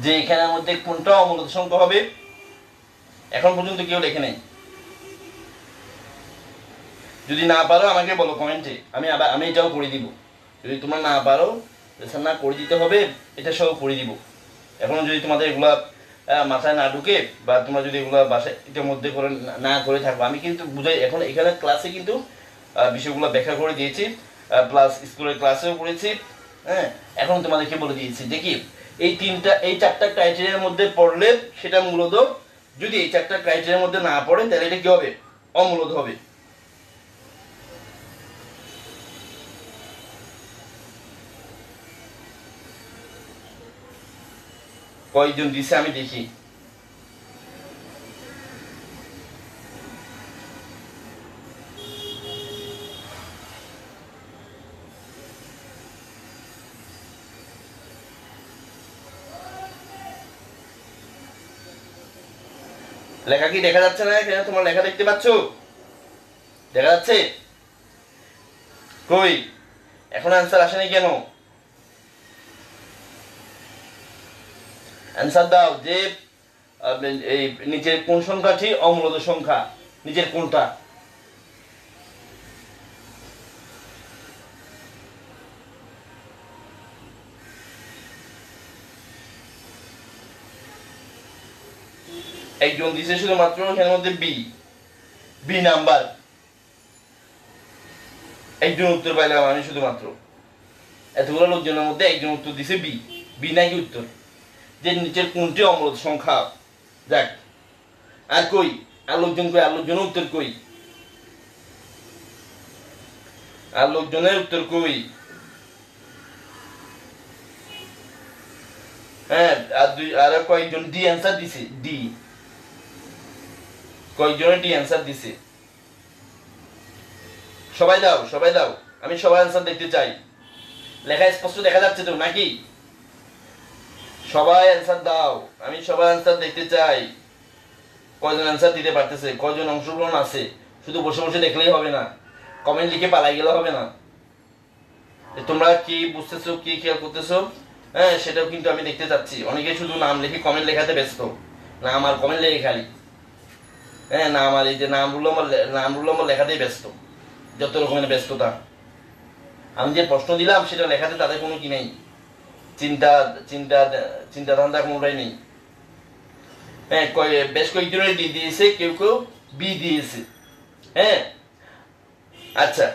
যে এখানের মধ্যে কোনটা অমূলদ সংখ্যা হবে? এখন পর্যন্ত কেউ লেখে নেই। যদি না পারো আমাকে বলো কমেন্টে, আমি এটাও করে দিব। যদি তোমরা না পারো, না করে দিতে হবে, এটা সব করে দিব। এখন যদি তোমাদের এগুলা মাথায় না ঢুকে, বা তোমরা যদি এগুলা বাসায় এটার মধ্যে করে না করে থাকবো, আমি কিন্তু বুঝাই। এখন এখানে ক্লাসে কিন্তু বিষয়গুলো ব্যাখ্যা করে দিয়েছি, প্লাস স্কুলের ক্লাসেও করেছি। হ্যাঁ, এখন তোমাদেরকে বলে দিয়েছি যে কি এই 4টা ক্রাইটেরিয়ার মধ্যে পড়লে সেটা মূলত, যদি এই 4টা ক্রাইটেরিয়ার মধ্যে না পড়ে তাহলে এটা কি হবে? অমূলদ হবে। কয়জন দিছে আমি দেখি। লেখা কি দেখা যাচ্ছে না? এখানে তোমার লেখা দেখতে পাচ্ছ? দেখা যাচ্ছে? কই এখন অ্যান্সার আসেনি কেন? অ্যান্সার দাও যে এই নিচের কোন সংখ্যাটি অমূলত সংখ্যা, নিচের কোনটা? একজন দিছে শুধুমাত্র এখানের মধ্যে বি নাম্বার, একজন উত্তর পাইলাম আমি শুধুমাত্র। এতগুলো লোকজনের মধ্যে একজন উত্তর দিছে বি নাকি উত্তর, যে নিচের কোনটি অমূলত সংখ্যা। যাক, আর কই আর লোকজন কই, আর লোকজনের উত্তর কই, আর লোকজনের উত্তর কই? হ্যাঁ, আর কয়েকজন ডি অ্যান্সার দিছে, ডি কয়েকজনের ডি অ্যান্সার দিছে। সবাই দাও, সবাই দাও, আমি সবাই অ্যান্সার দেখতে চাই। লেখা স্পষ্ট দেখা যাচ্ছে তো নাকি? সবাই অ্যান্সার দাও, আমি সবাই অ্যান্সার দেখতে চাই। কয়জন অ্যান্সার দিতে পারতেছে, কয়জন অংশগ্রহণ আছে? শুধু বসে বসে দেখলেই হবে না, কমেন্ট লিখে পালাই গেলে হবে না। তোমরা কি বুঝতেছো, কি খেয়াল করতেছো, হ্যাঁ সেটাও কিন্তু আমি দেখতে চাচ্ছি। অনেকে শুধু নাম লিখে কমেন্ট লেখাতে ব্যস্ত, না আমার কমেন্ট লেখে খালি, হ্যাঁ না আমার এই যে নামগুলো আমার লেখাতেই ব্যস্ত। যত রকমের ব্যস্ততা, আমি যে প্রশ্ন দিলাম সেটা লেখাতে তাদের কোনো কি নেই, চিন্তা চিন্তা চিন্তা ধান্দা কোনোটাই নেই। হ্যাঁ, বেশ কয়েকজনের ডি দিয়েছে, কেউ কেউ বি দিয়েছে। হ্যাঁ আচ্ছা,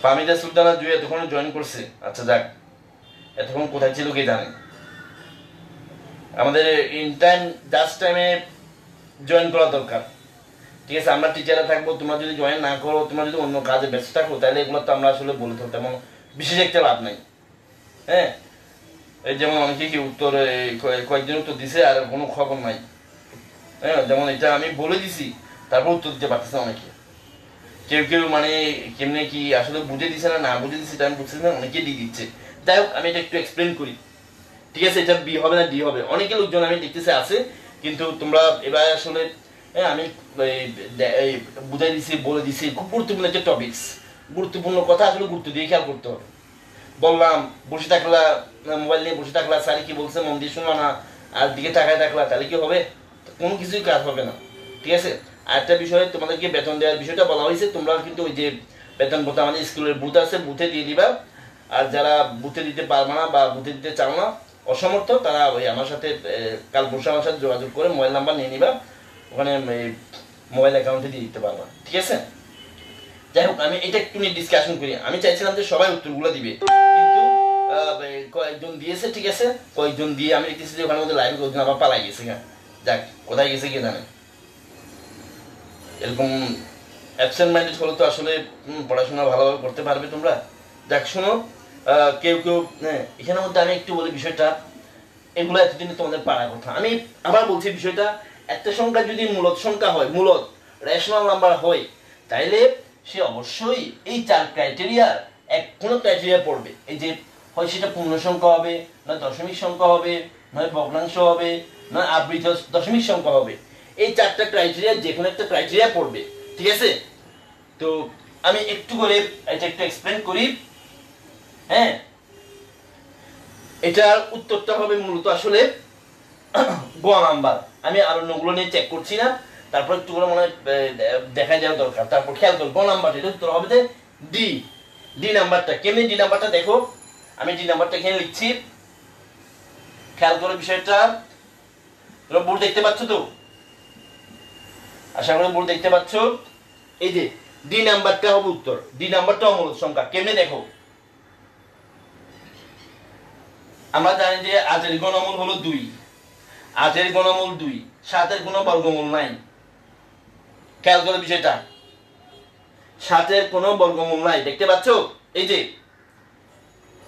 ফাহমিদা সুলতানা জুই এতক্ষণ জয়েন করছে। আচ্ছা যাক, এতক্ষণ কোথায় ছিল কে জানে। আমাদের ইন টাইম জাস্ট টাইমে জয়েন করা দরকার, ঠিক আছে? আমরা টিচাররা থাকবো, তোমরা যদি জয়েন না করো, তোমরা যদি অন্য কাজে ব্যস্ত থাকো, তাহলে এগুলো তো আমরা আসলে বলে থাকতে তেমন বিশেষ একটা লাভ নাই। হ্যাঁ, এই যেমন অনেকে কি উত্তর কয়েকজন উত্তর দিছে আর কোনো খবর নাই। হ্যাঁ, যেমন এটা আমি বলে দিছি, তারপর উত্তর দিতে পারতেছে অনেকে। কেউ কেউ মানে কেমনে কি আসলে বুঝে দিছে না বুঝে দিচ্ছে এটা আমি বুঝতেছি না, অনেকে দিয়ে দিচ্ছে। যাই হোক, আমি এটা একটু এক্সপ্লেন করি, ঠিক আছে? এটা বি হবে না ডি হবে, অনেকে লোকজন আমি দেখতেছি আছে, কিন্তু তোমরা এবার আসলে হ্যাঁ আমি বুঝাই দিছি, বলে দিছি, খুব গুরুত্বপূর্ণ একটা টপিকস, গুরুত্বপূর্ণ কথা আসলে গুরুত্ব দিয়ে খেয়াল করতে হবে। বললাম বসে থাকলা, মোবাইল নিয়ে বসে থাকলা, স্যার কি বলছে মন দিয়ে শুনলো না, আর দিকে তাকায় থাকলা, তাহলে কি হবে? কোনো কিছুই কাজ হবে না, ঠিক আছে? আরেকটা বিষয়ে তোমাদেরকে বেতন দেওয়ার বিষয়টা বলা হয়েছে, তোমরা কিন্তু ওই যে বেতন ভাতা আমাদের স্কুলের বুথ আছে, বুথে দিয়ে দিবা। আর যারা বুথে দিতে পারবে না বা বুথে দিতে চাও না, অসমর্থ, তারা ওই আমার সাথে কাল পরশু আমার সাথে যোগাযোগ করে মোবাইল নাম্বার নিয়ে নিবা, ওখানে মোবাইল অ্যাকাউন্টে দিয়ে দিতে পারবা, ঠিক আছে? যাই হোক, আমি এটা একটু নিয়ে ডিসকাশন করি। আমি চাইছিলাম যে সবাই উত্তরগুলো দিবে, কিন্তু কয়েকজন দিয়েছে, ঠিক আছে? কয়েকজন দিয়ে আমি দেখতেছি যে ওখানে মধ্যে লাইভ কয়েকজন আবার পালাই গেছে। হ্যাঁ যাক, কোথায় গেছে কে জানে। এরকম অ্যাবসেন্ট মাইন্ডেড হলে তো আসলে পড়াশোনা ভালোভাবে করতে পারবে তোমরা। যাক শোনো, কেউ কেউ হ্যাঁ এখানের মধ্যে আমি একটু বলি বিষয়টা, এগুলো এতদিনে তোমাদের পারার কথা। আমি আবার বলছি বিষয়টা, একটা সংখ্যা যদি মূলত সংখ্যা হয়, মূলত রেশনাল নাম্বার হয়, তাইলে সে অবশ্যই এই 4 ক্রাইটেরিয়ার কোনো ক্রাইটেরিয়া পড়বে। এই যে হয় সেটা পূর্ণ সংখ্যা হবে, নয় দশমিক সংখ্যা হবে, নয় ভগ্নাংশ হবে, নয় আবৃত দশমিক সংখ্যা হবে। এই 4টা ক্রাইটেরিয়া যে কোনো একটা ক্রাইটেরিয়া পড়বে, ঠিক আছে? তো আমি একটু করে এটা একটু এক্সপ্লেন করি। হ্যাঁ, এটার উত্তরটা হবে মূলত আসলে গ নাম্বার। আমি আর অন্যগুলো নিয়ে চেক করছি না, তারপর একটু করে মনে দেখা যাওয়া দরকার। তারপর খেয়াল করো গ নাম্বার, এটা উত্তর হবে যে ডি নাম্বারটা। কেমনি ডি নাম্বারটা দেখো, আমি ডি নাম্বারটা এখানে লিখছি, খেয়াল করো বিষয়টা। তোমরা বোর্ড দেখতে পাচ্ছ তো? আশা করি বোর্ড দেখতে পাচ্ছ। এই যে ডি নাম্বারটা হবে উত্তর, ডি নাম্বারটা অমূলত সংখ্যা। কেমনে দেখো, আমরা জানি যে 8 এর ঘনমূল হলো 2, 8 এর ঘনমূল 2, 7 এর কোনো বর্গমূল নাই। খেয়াল করো বিষয়টা, 7 এর কোনো বর্গমূল নাই, দেখতে পাচ্ছ? এই যে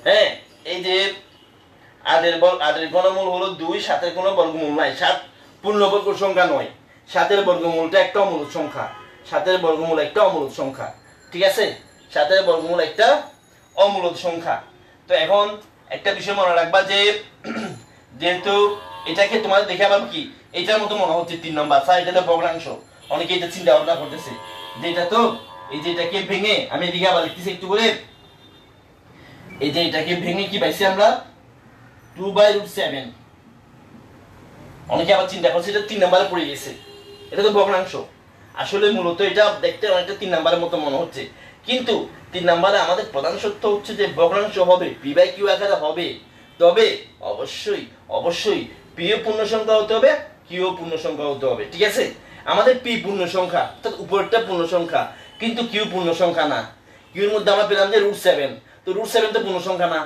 হ্যাঁ, এই যে 8 এর ঘনমূল হলো 2, 7 এর কোনো বর্গমূল নাই। 7 পূর্ণবর্গ সংখ্যা নয়, 7 এর বর্গমূলটা একটা অমূলত সংখ্যা, 7 এর বর্গমূল একটা অমূলত সংখ্যা, ঠিক আছে? 7 এর বর্গমূল একটা অমূলত সংখ্যা। তো এখন একটা বিষয় মনে রাখবা যে যেহেতু এটাকে তোমাদের দেখে আবার কি এটার মতো মনে হচ্ছে 3 নম্বর, স্যার এটা তো ভগ্নাংশ, অনেকে এটা চিন্তা ভাবনা করতেছে। যেটা তো এই যে এটাকে ভেঙে আমি এদিকে আবার লিখতেছি একটু করে, এই যে এটাকে ভেঙে কি পাইছি আমরা 2/√7। অনেকে আবার চিন্তা করছে এটা 3 নম্বরে পড়ে গেছে, এটা তো ভগ্নাংশ। আসলে মূলত এটা দেখতে অনেকটা 3 নম্বরের মতো মনে হচ্ছে, কিন্তু 3 নম্বরে আমাদের প্রধান সত্য হচ্ছে যে ভগ্নাংশ হবে, p/q আকারে হবে, তবে অবশ্যই অবশ্যই p ও পূর্ণ সংখ্যা হতে হবে, q ও পূর্ণ সংখ্যা হতে হবে। ঠিক আছে, আমাদের p পূর্ণ সংখ্যা অর্থাৎ উপরেরটা পূর্ণ সংখ্যা, কিন্তু q পূর্ণ সংখ্যা না। q এর মধ্যে আমরা পেলাম যে √7, তো √7 তো পূর্ণ সংখ্যা না,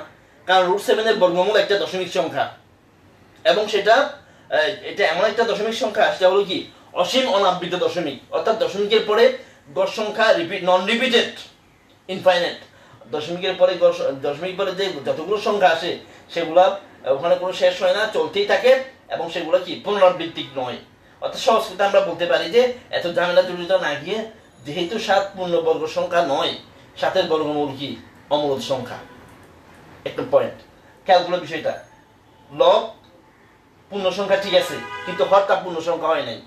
কারণ √7 এর বর্গমূল একটা দশমিক সংখ্যা, এবং সেটা এটা এমন একটা দশমিক সংখ্যা, সেটা হলো কি অসীম অনাবৃত দশমিক, অর্থাৎ দশমিকের পরে গড় সংখ্যা নন রিপিটেড, ইনফাইনাইট। দশমিকের পরে দশমিক পরে যে যতগুলো সংখ্যা আসে সেগুলা ওখানে কোনো শেষ হয় না, চলতেই থাকে, এবং সেগুলো কি পুনরাবৃত্তিক নয়। অর্থাৎ সহজ কথা আমরা বলতে পারি যে এত ঝামেলা জড়িত না গিয়ে, যেহেতু 7 পূর্ণবর্গ সংখ্যা নয়, 7-এর বর্গমূল কি অমূলদ সংখ্যা। একটা পয়েন্ট খেয়াল করলো বিষয়টা, লব পূর্ণ সংখ্যা ঠিক আছে, কিন্তু হরটা পূর্ণ সংখ্যা হয় নাই,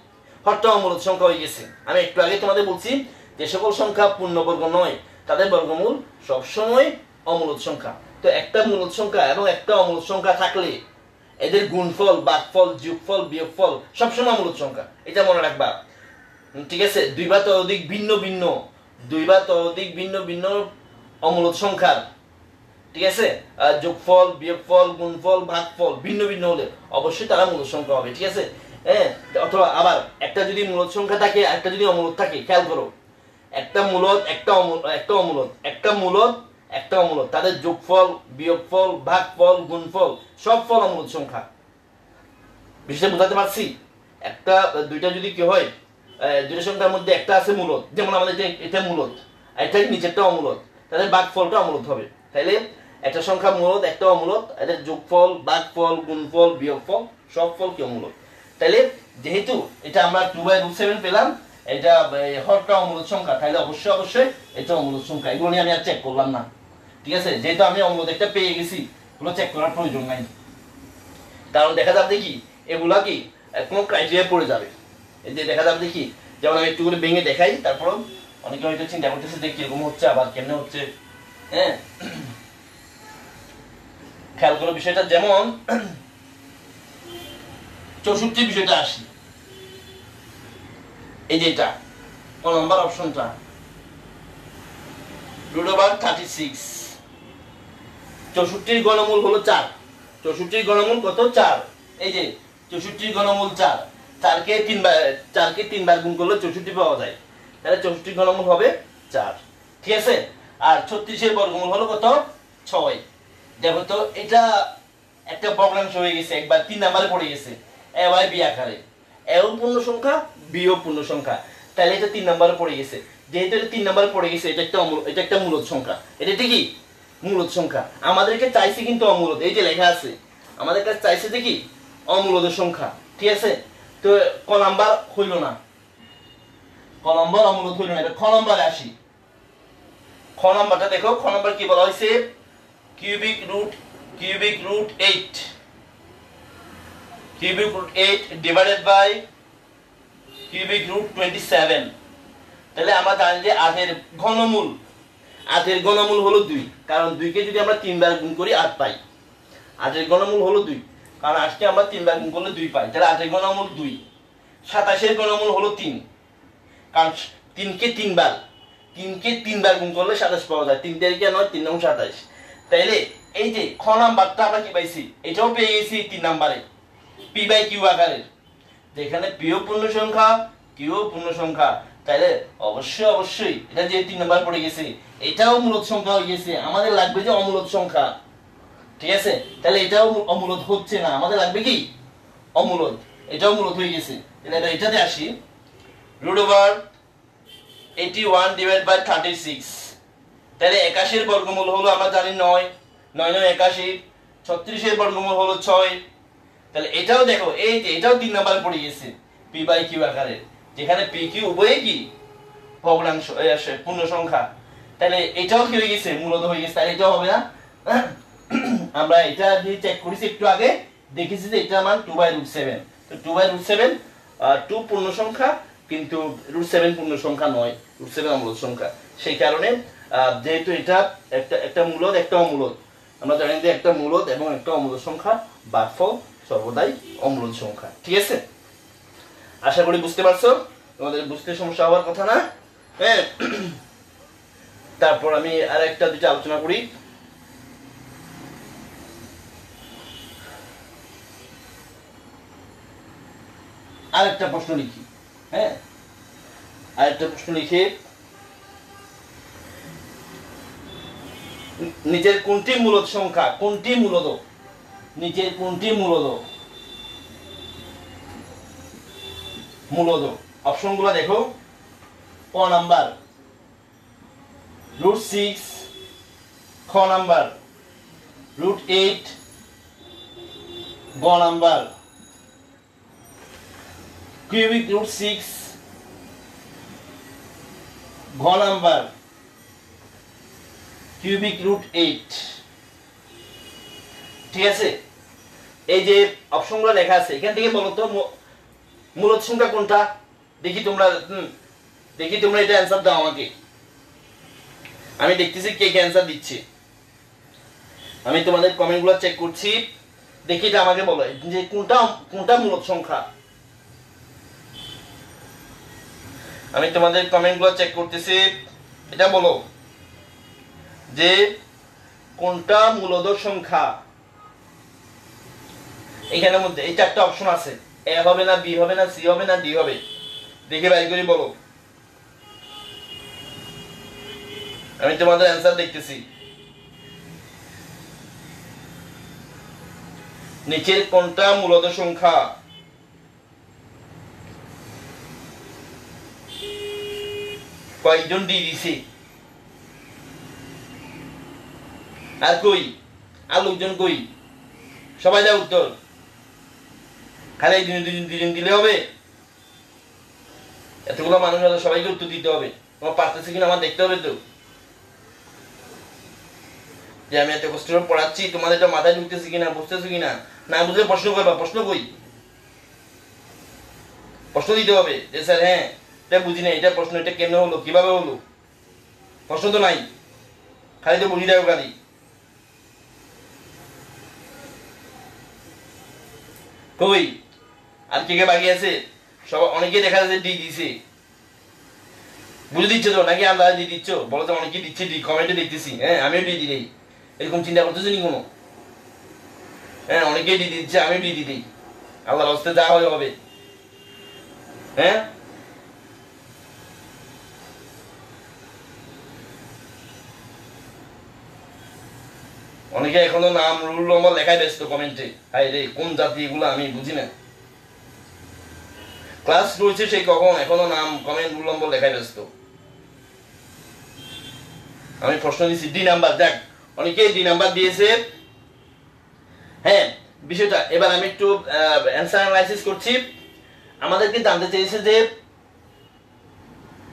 হরটা অমূলদ সংখ্যা হয়ে গেছে। আমি একটু আগে তোমাদের বলছি যে সকল সংখ্যা পূর্ণবর্গ নয়, তাদের বর্গমূল সবসময় অমূলদ সংখ্যা। তো একটা মূলদ সংখ্যা এবং একটা অমূলদ সংখ্যা থাকলে এদের গুণফল, ভাগফল, যোগফল, বিয়োগফল সবসময় অমূলদ সংখ্যা, এটা মনে রাখবা। ঠিক আছে, দুই বা ততোধিক ভিন্ন ভিন্ন অমূলদ সংখ্যার, ঠিক আছে, যোগফল, বিয়োগফল, গুণফল, ভাগফল ভিন্ন ভিন্ন হলে অবশ্যই তারা মূলদ সংখ্যা হবে। ঠিক আছে, হ্যাঁ, অথবা আবার একটা যদি মূলদ সংখ্যা থাকে একটা যদি অমূলদ থাকে, খেয়াল করো, একটা মূলদ একটা অমূলদ, একটা অমূলদ, তাদের যোগফল, বিয়োগফল, ভাগফল, গুণফল সব ফল অমূলদ সংখ্যা। বিষয়টা বোঝাতে পারছি? দুইটা যদি কি হয়, দুইটা সংখ্যার মধ্যে একটা আছে মূলদ, যেমন আমাদের এটা মূলদ, এটা নিচেরটা অমূলদ, তাদের ভাগফলটা অমূলদ হবে। তাইলে একটা সংখ্যা মূলদ একটা অমূলদ, এদের যোগফল, ভাগফল, গুণফল, বিয়োগফল সব ফল কি অমূলদ। তাইলে যেহেতু এটা আমরা 2/√7 পেলাম, এটা হরটা অমূলদ সংখ্যা, তাহলে অবশ্যই এটা অমূলদ সংখ্যা। এগুলো নিয়ে আমি আর চেক করলাম না। ঠিক আছে, যেহেতু আমি অমূলদ একটা পেয়ে গেছি, এগুলো চেক করার প্রয়োজন নাই, কারণ দেখা যাবে কি এগুলা কি কোনো ক্রাইটেরিয়া পড়ে যাবে। এই যে দেখা যাবে কি, যেমন আমি একটু করে ভেঙে দেখাই, তারপর অনেকে হয়তো চিন্তা করতেছে যে কিরকম হচ্ছে আবার কেমনে হচ্ছে। হ্যাঁ, খেয়াল করো বিষয়টা, যেমন 64 বিষয়টা আসি, এই যে এটা ক নম্বর অপশনটা √36, 64 ঘনমূল হলো 4, 64 ঘনমূল কত 4, এই যে 64 ঘনমূল 4, 4কে 3 বার গুণ করলে 64 পাওয়া যায়, তাহলে 64 ঘনমূল হবে 4। ঠিক আছে, আর 36-এর বর্গমূল হলো কত 6। দেখো তো এটা একটা ভগ্নাংশ হয়ে গেছে, একবার 3 নম্বরে পড়ে গেছে, a/b আকারে, a ও পূর্ণ সংখ্যা, b ও পূর্ণ সংখ্যা, তাহলে এটা 3 নম্বরে পড়ে গেছে। যেহেতু এটা 3 নম্বরে পড়ে গেছে, এটা একটা মূলদ সংখ্যা, এটা কি মূলদ সংখ্যা। আমাদেরকে চাইছে কিন্তু অমূলদ, এই যে লেখা আছে আমাদের কাছে চাইছে যে কি অমূলদের সংখ্যা। ঠিক আছে, তো ক নাম্বার হইল না, ক নম্বর অমূলদ হইল না, এটা খ নম্বরে আসি। খ নাম্বারটা দেখো, খ নাম্বার কি বলা হয়েছে, cubic root 8 divided by cubic root 27। তাহলে আমরা জানি যে 8-এর ঘনমূল হলো 2, কারণ 2কে যদি আমরা 3 বার গুণ করি 8 পাই। 8-এর ঘনমূল হলো 2, কারণ 8কে আমরা 3 বার গুণ করলে 2 পাই, তাহলে 8-এর ঘনমূল 2। 27-এর ঘনমূল হলো 3, কারণ 3কে 3 বার গুণ করলে 27 পাওয়া যায়, 3 তারিখে 9, 3 9 27। তাইলে এই যে খ নাম্বারটা আমরা কি পাইছি, এটাও পেয়ে গেছি 3 নম্বরে p/q আকারের, যেখানে p ও পূর্ণ সংখ্যা, q ও পূর্ণ সংখ্যা, তাইলে অবশ্যই এটা যে 3 নাম্বার পড়ে গেছে, এটাও মূলদ সংখ্যা হয়ে গেছে। আমাদের লাগবে যে অমূলদ সংখ্যা। ঠিক আছে, তাহলে এটাও অমূলদ হচ্ছে না, আমাদের লাগবে কি অমূলদ, এটাও মূলদ হয়ে গেছে। তাহলে এটাতে আসি, √81 divided by 36, তাহলে 81-এর বর্গমূল হলো আমরা জানি 9, 9 9 81, 36-এর বর্গমূল হলো 6। তাহলে এটাও দেখো, এই যে এটাও 3 নম্বরে পড়ে গেছে p/q আকারে, যেখানে p/q উভয়ই কি ভগ্নাংশ, পূর্ণ সংখ্যা, তাহলে এটাও কি হয়ে গেছে মূলদ হয়ে গেছে, তাহলে এটাও হবে না। আমরা এটা যে চেক করেছি একটু আগে, দেখেছি যে এটা মান 2/√7, তো 2/√7 2 পূর্ণ সংখ্যা কিন্তু √7 পূর্ণ সংখ্যা নয়, √7 অমূলদ সংখ্যা। সেই কারণে যেহেতু এটা একটা মূলদ একটা অমূলদ, আমরা জানি যে একটা মূলদ এবং একটা অমূলদ সংখ্যা ভাগফল সর্বদাই অমূলদ সংখ্যা। ঠিক আছে, আশা করি বুঝতে পারছো, তোমাদের বুঝতে সমস্যা হওয়ার কথা না। হ্যাঁ, তারপর আমি আর একটা দুটো আলোচনা করি। আরেকটা প্রশ্ন লিখি। হ্যাঁ, আরেকটা প্রশ্ন লিখে নিচের কোনটি মূলদ সংখ্যা, কোনটি মূলদ, নিচের কোনটি মূলদ, মূলদ অপশনগুলো দেখো। ক নাম্বার √6, খ নাম্বার √8, গ নাম্বার কিউবিক √6, ঘ নাম্বার কিউবিক √8। ঠিক আছে, এই যে অপশনগুলো লেখা আছে এখান থেকে বলো তো মূলদ সংখ্যা কোনটা, দেখি তোমরা এটা অ্যান্সার দাও আমাকে। আমি দেখতেছি কে কে অ্যান্সার দিচ্ছে, আমি তোমাদের কমেন্টগুলো চেক করছি, দেখি এটা আমাকে বলো যে কোনটা মূলদ সংখ্যা। আমি তোমাদের কমেন্টগুলো চেক করতেছি, এটা বলো যে কোনটা মূলদ সংখ্যা। এখানের মধ্যে এই চারটা অপশন আছে, এ হবে না, বি হবে না, সি হবে না, ডি হবে, দেখে বাইর করে বলো। আমি তোমাদের অ্যান্সার দেখতেছি। নিচের কোনটা মূলদ সংখ্যা? কয়েকজন ডি দিছি, আর কই, আর লোকজন কই? সবাই যা উত্তর, খালি দুজন দিলে হবে? এতগুলো মানুষ আছে, সবাইকে উত্তর দিতে হবে। তোমার পারতেছে কিনা আমার দেখতে হবে তো, যে আমি এত কষ্ট করে পড়াচ্ছি তোমাদের এটা মাথায় ঢুকতেছে কিনা, বুঝতেছো কিনা। না বুঝলে প্রশ্ন করবা, প্রশ্ন কই, প্রশ্ন দিতে হবে যে স্যার হ্যাঁ এটা বুঝি না, এটা প্রশ্ন, এটা কেন হলো, কিভাবে হলো, প্রশ্ন তো নাই, খালি তো বুঝি দেয় খালি। কই আর কে কে বাকি আছে? সব অনেকে দেখা যাচ্ছে ডি দিছে, বুঝে দিচ্ছ তো নাকি আন্দাজ দিয়ে দিচ্ছ? বলো তো অনেকে দিচ্ছে ডি, কমেন্টে দেখতেছি। হ্যাঁ, আমিও ডি দিই, এরকম চিন্তা করতেছি নি কোনো? হ্যাঁ, অনেকেই ডি দিচ্ছে, আমিও ডি দিই, আল্লাহর হস্তে যা হয় হবে। হ্যাঁ, অনেকে এখনো নাম রুল নম্বর লেখায় ব্যস্ত কমেন্টে। হাই রে, কোন জাতি এগুলো আমি বুঝি না। ক্লাস রয়েছে সেই কখন, এখনো নাম কমেন্ট রুল নম্বর লেখায় ব্যস্ত। আমি প্রশ্ন দিচ্ছি ডি নাম্বার, দেখ অনেকেই ডি নাম্বার দিয়েছে। হ্যাঁ, বিষয়টা এবার আমি একটু অ্যান্সার অ্যানালাইসিস করছি। আমাদেরকে জানতে চেয়েছে যে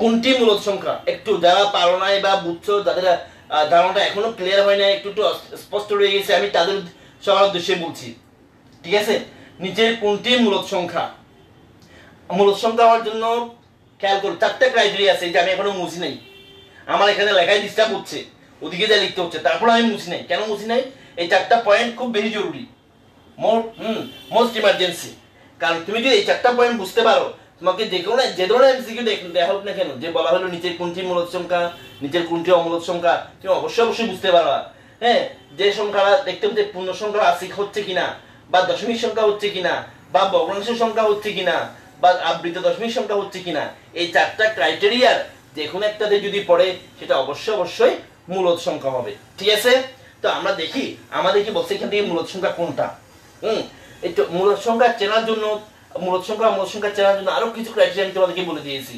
কোনটি মূলদ সংখ্যা। একটু যারা পারো নাই বা বুঝছো, যাদের ধারণাটা এখনো ক্লিয়ার হয় না, একটু স্পষ্ট রয়ে গেছে, আমি তাদের সবার উদ্দেশ্যে বলছি। ঠিক আছে, নিচের কোনটি মূলদ সংখ্যা? মূলদ সংখ্যা হওয়ার জন্য খেয়াল করো, চারটা ক্রাইটেরিয়া আছে, যে আমি এখনো মুছি নাই। আমার এখানে লেখায় ডিস্টার্ব হচ্ছে, ওদিকে যা লিখতে হচ্ছে, তারপরে আমি মুছি নাই। কেন মুছি নাই? এই চারটা পয়েন্ট খুব বেশি জরুরি, মোস্ট ইমার্জেন্সি। কারণ তুমি যদি এই চারটা পয়েন্ট বুঝতে পারো, তোমাকে যে ধরনের এমসিকিউ দেখা হোক না কেন, যে বলা হলো নিচের কোনটি মূলদ সংখ্যা, নিচের কোনটি অমূলদ সংখ্যা, তুমি অবশ্যই বুঝতে পারবা। হ্যাঁ, যে সংখ্যাটা দেখতে হবে যে পূর্ণ সংখ্যা আংশিক হচ্ছে কিনা, বা দশমিক সংখ্যা হচ্ছে কিনা, বা ভগ্নাংশ সংখ্যা হচ্ছে কিনা, বা আবৃত দশমিক সংখ্যা হচ্ছে কিনা, এই চারটা ক্রাইটেরিয়ার যে কোনো একটাতে যদি পড়ে, সেটা অবশ্যই মূলদ সংখ্যা হবে। ঠিক আছে, তো আমরা দেখি আমাদের কি বলছে এখান থেকে মূলদ সংখ্যা কোনটা। এই তো মূলদ সংখ্যা চেনার জন্য, মূলদ সংখ্যা চেনার জন্য আরো কিছু ক্রাইটেরিয়া আমি তোমাদেরকে বলে দিয়েছি,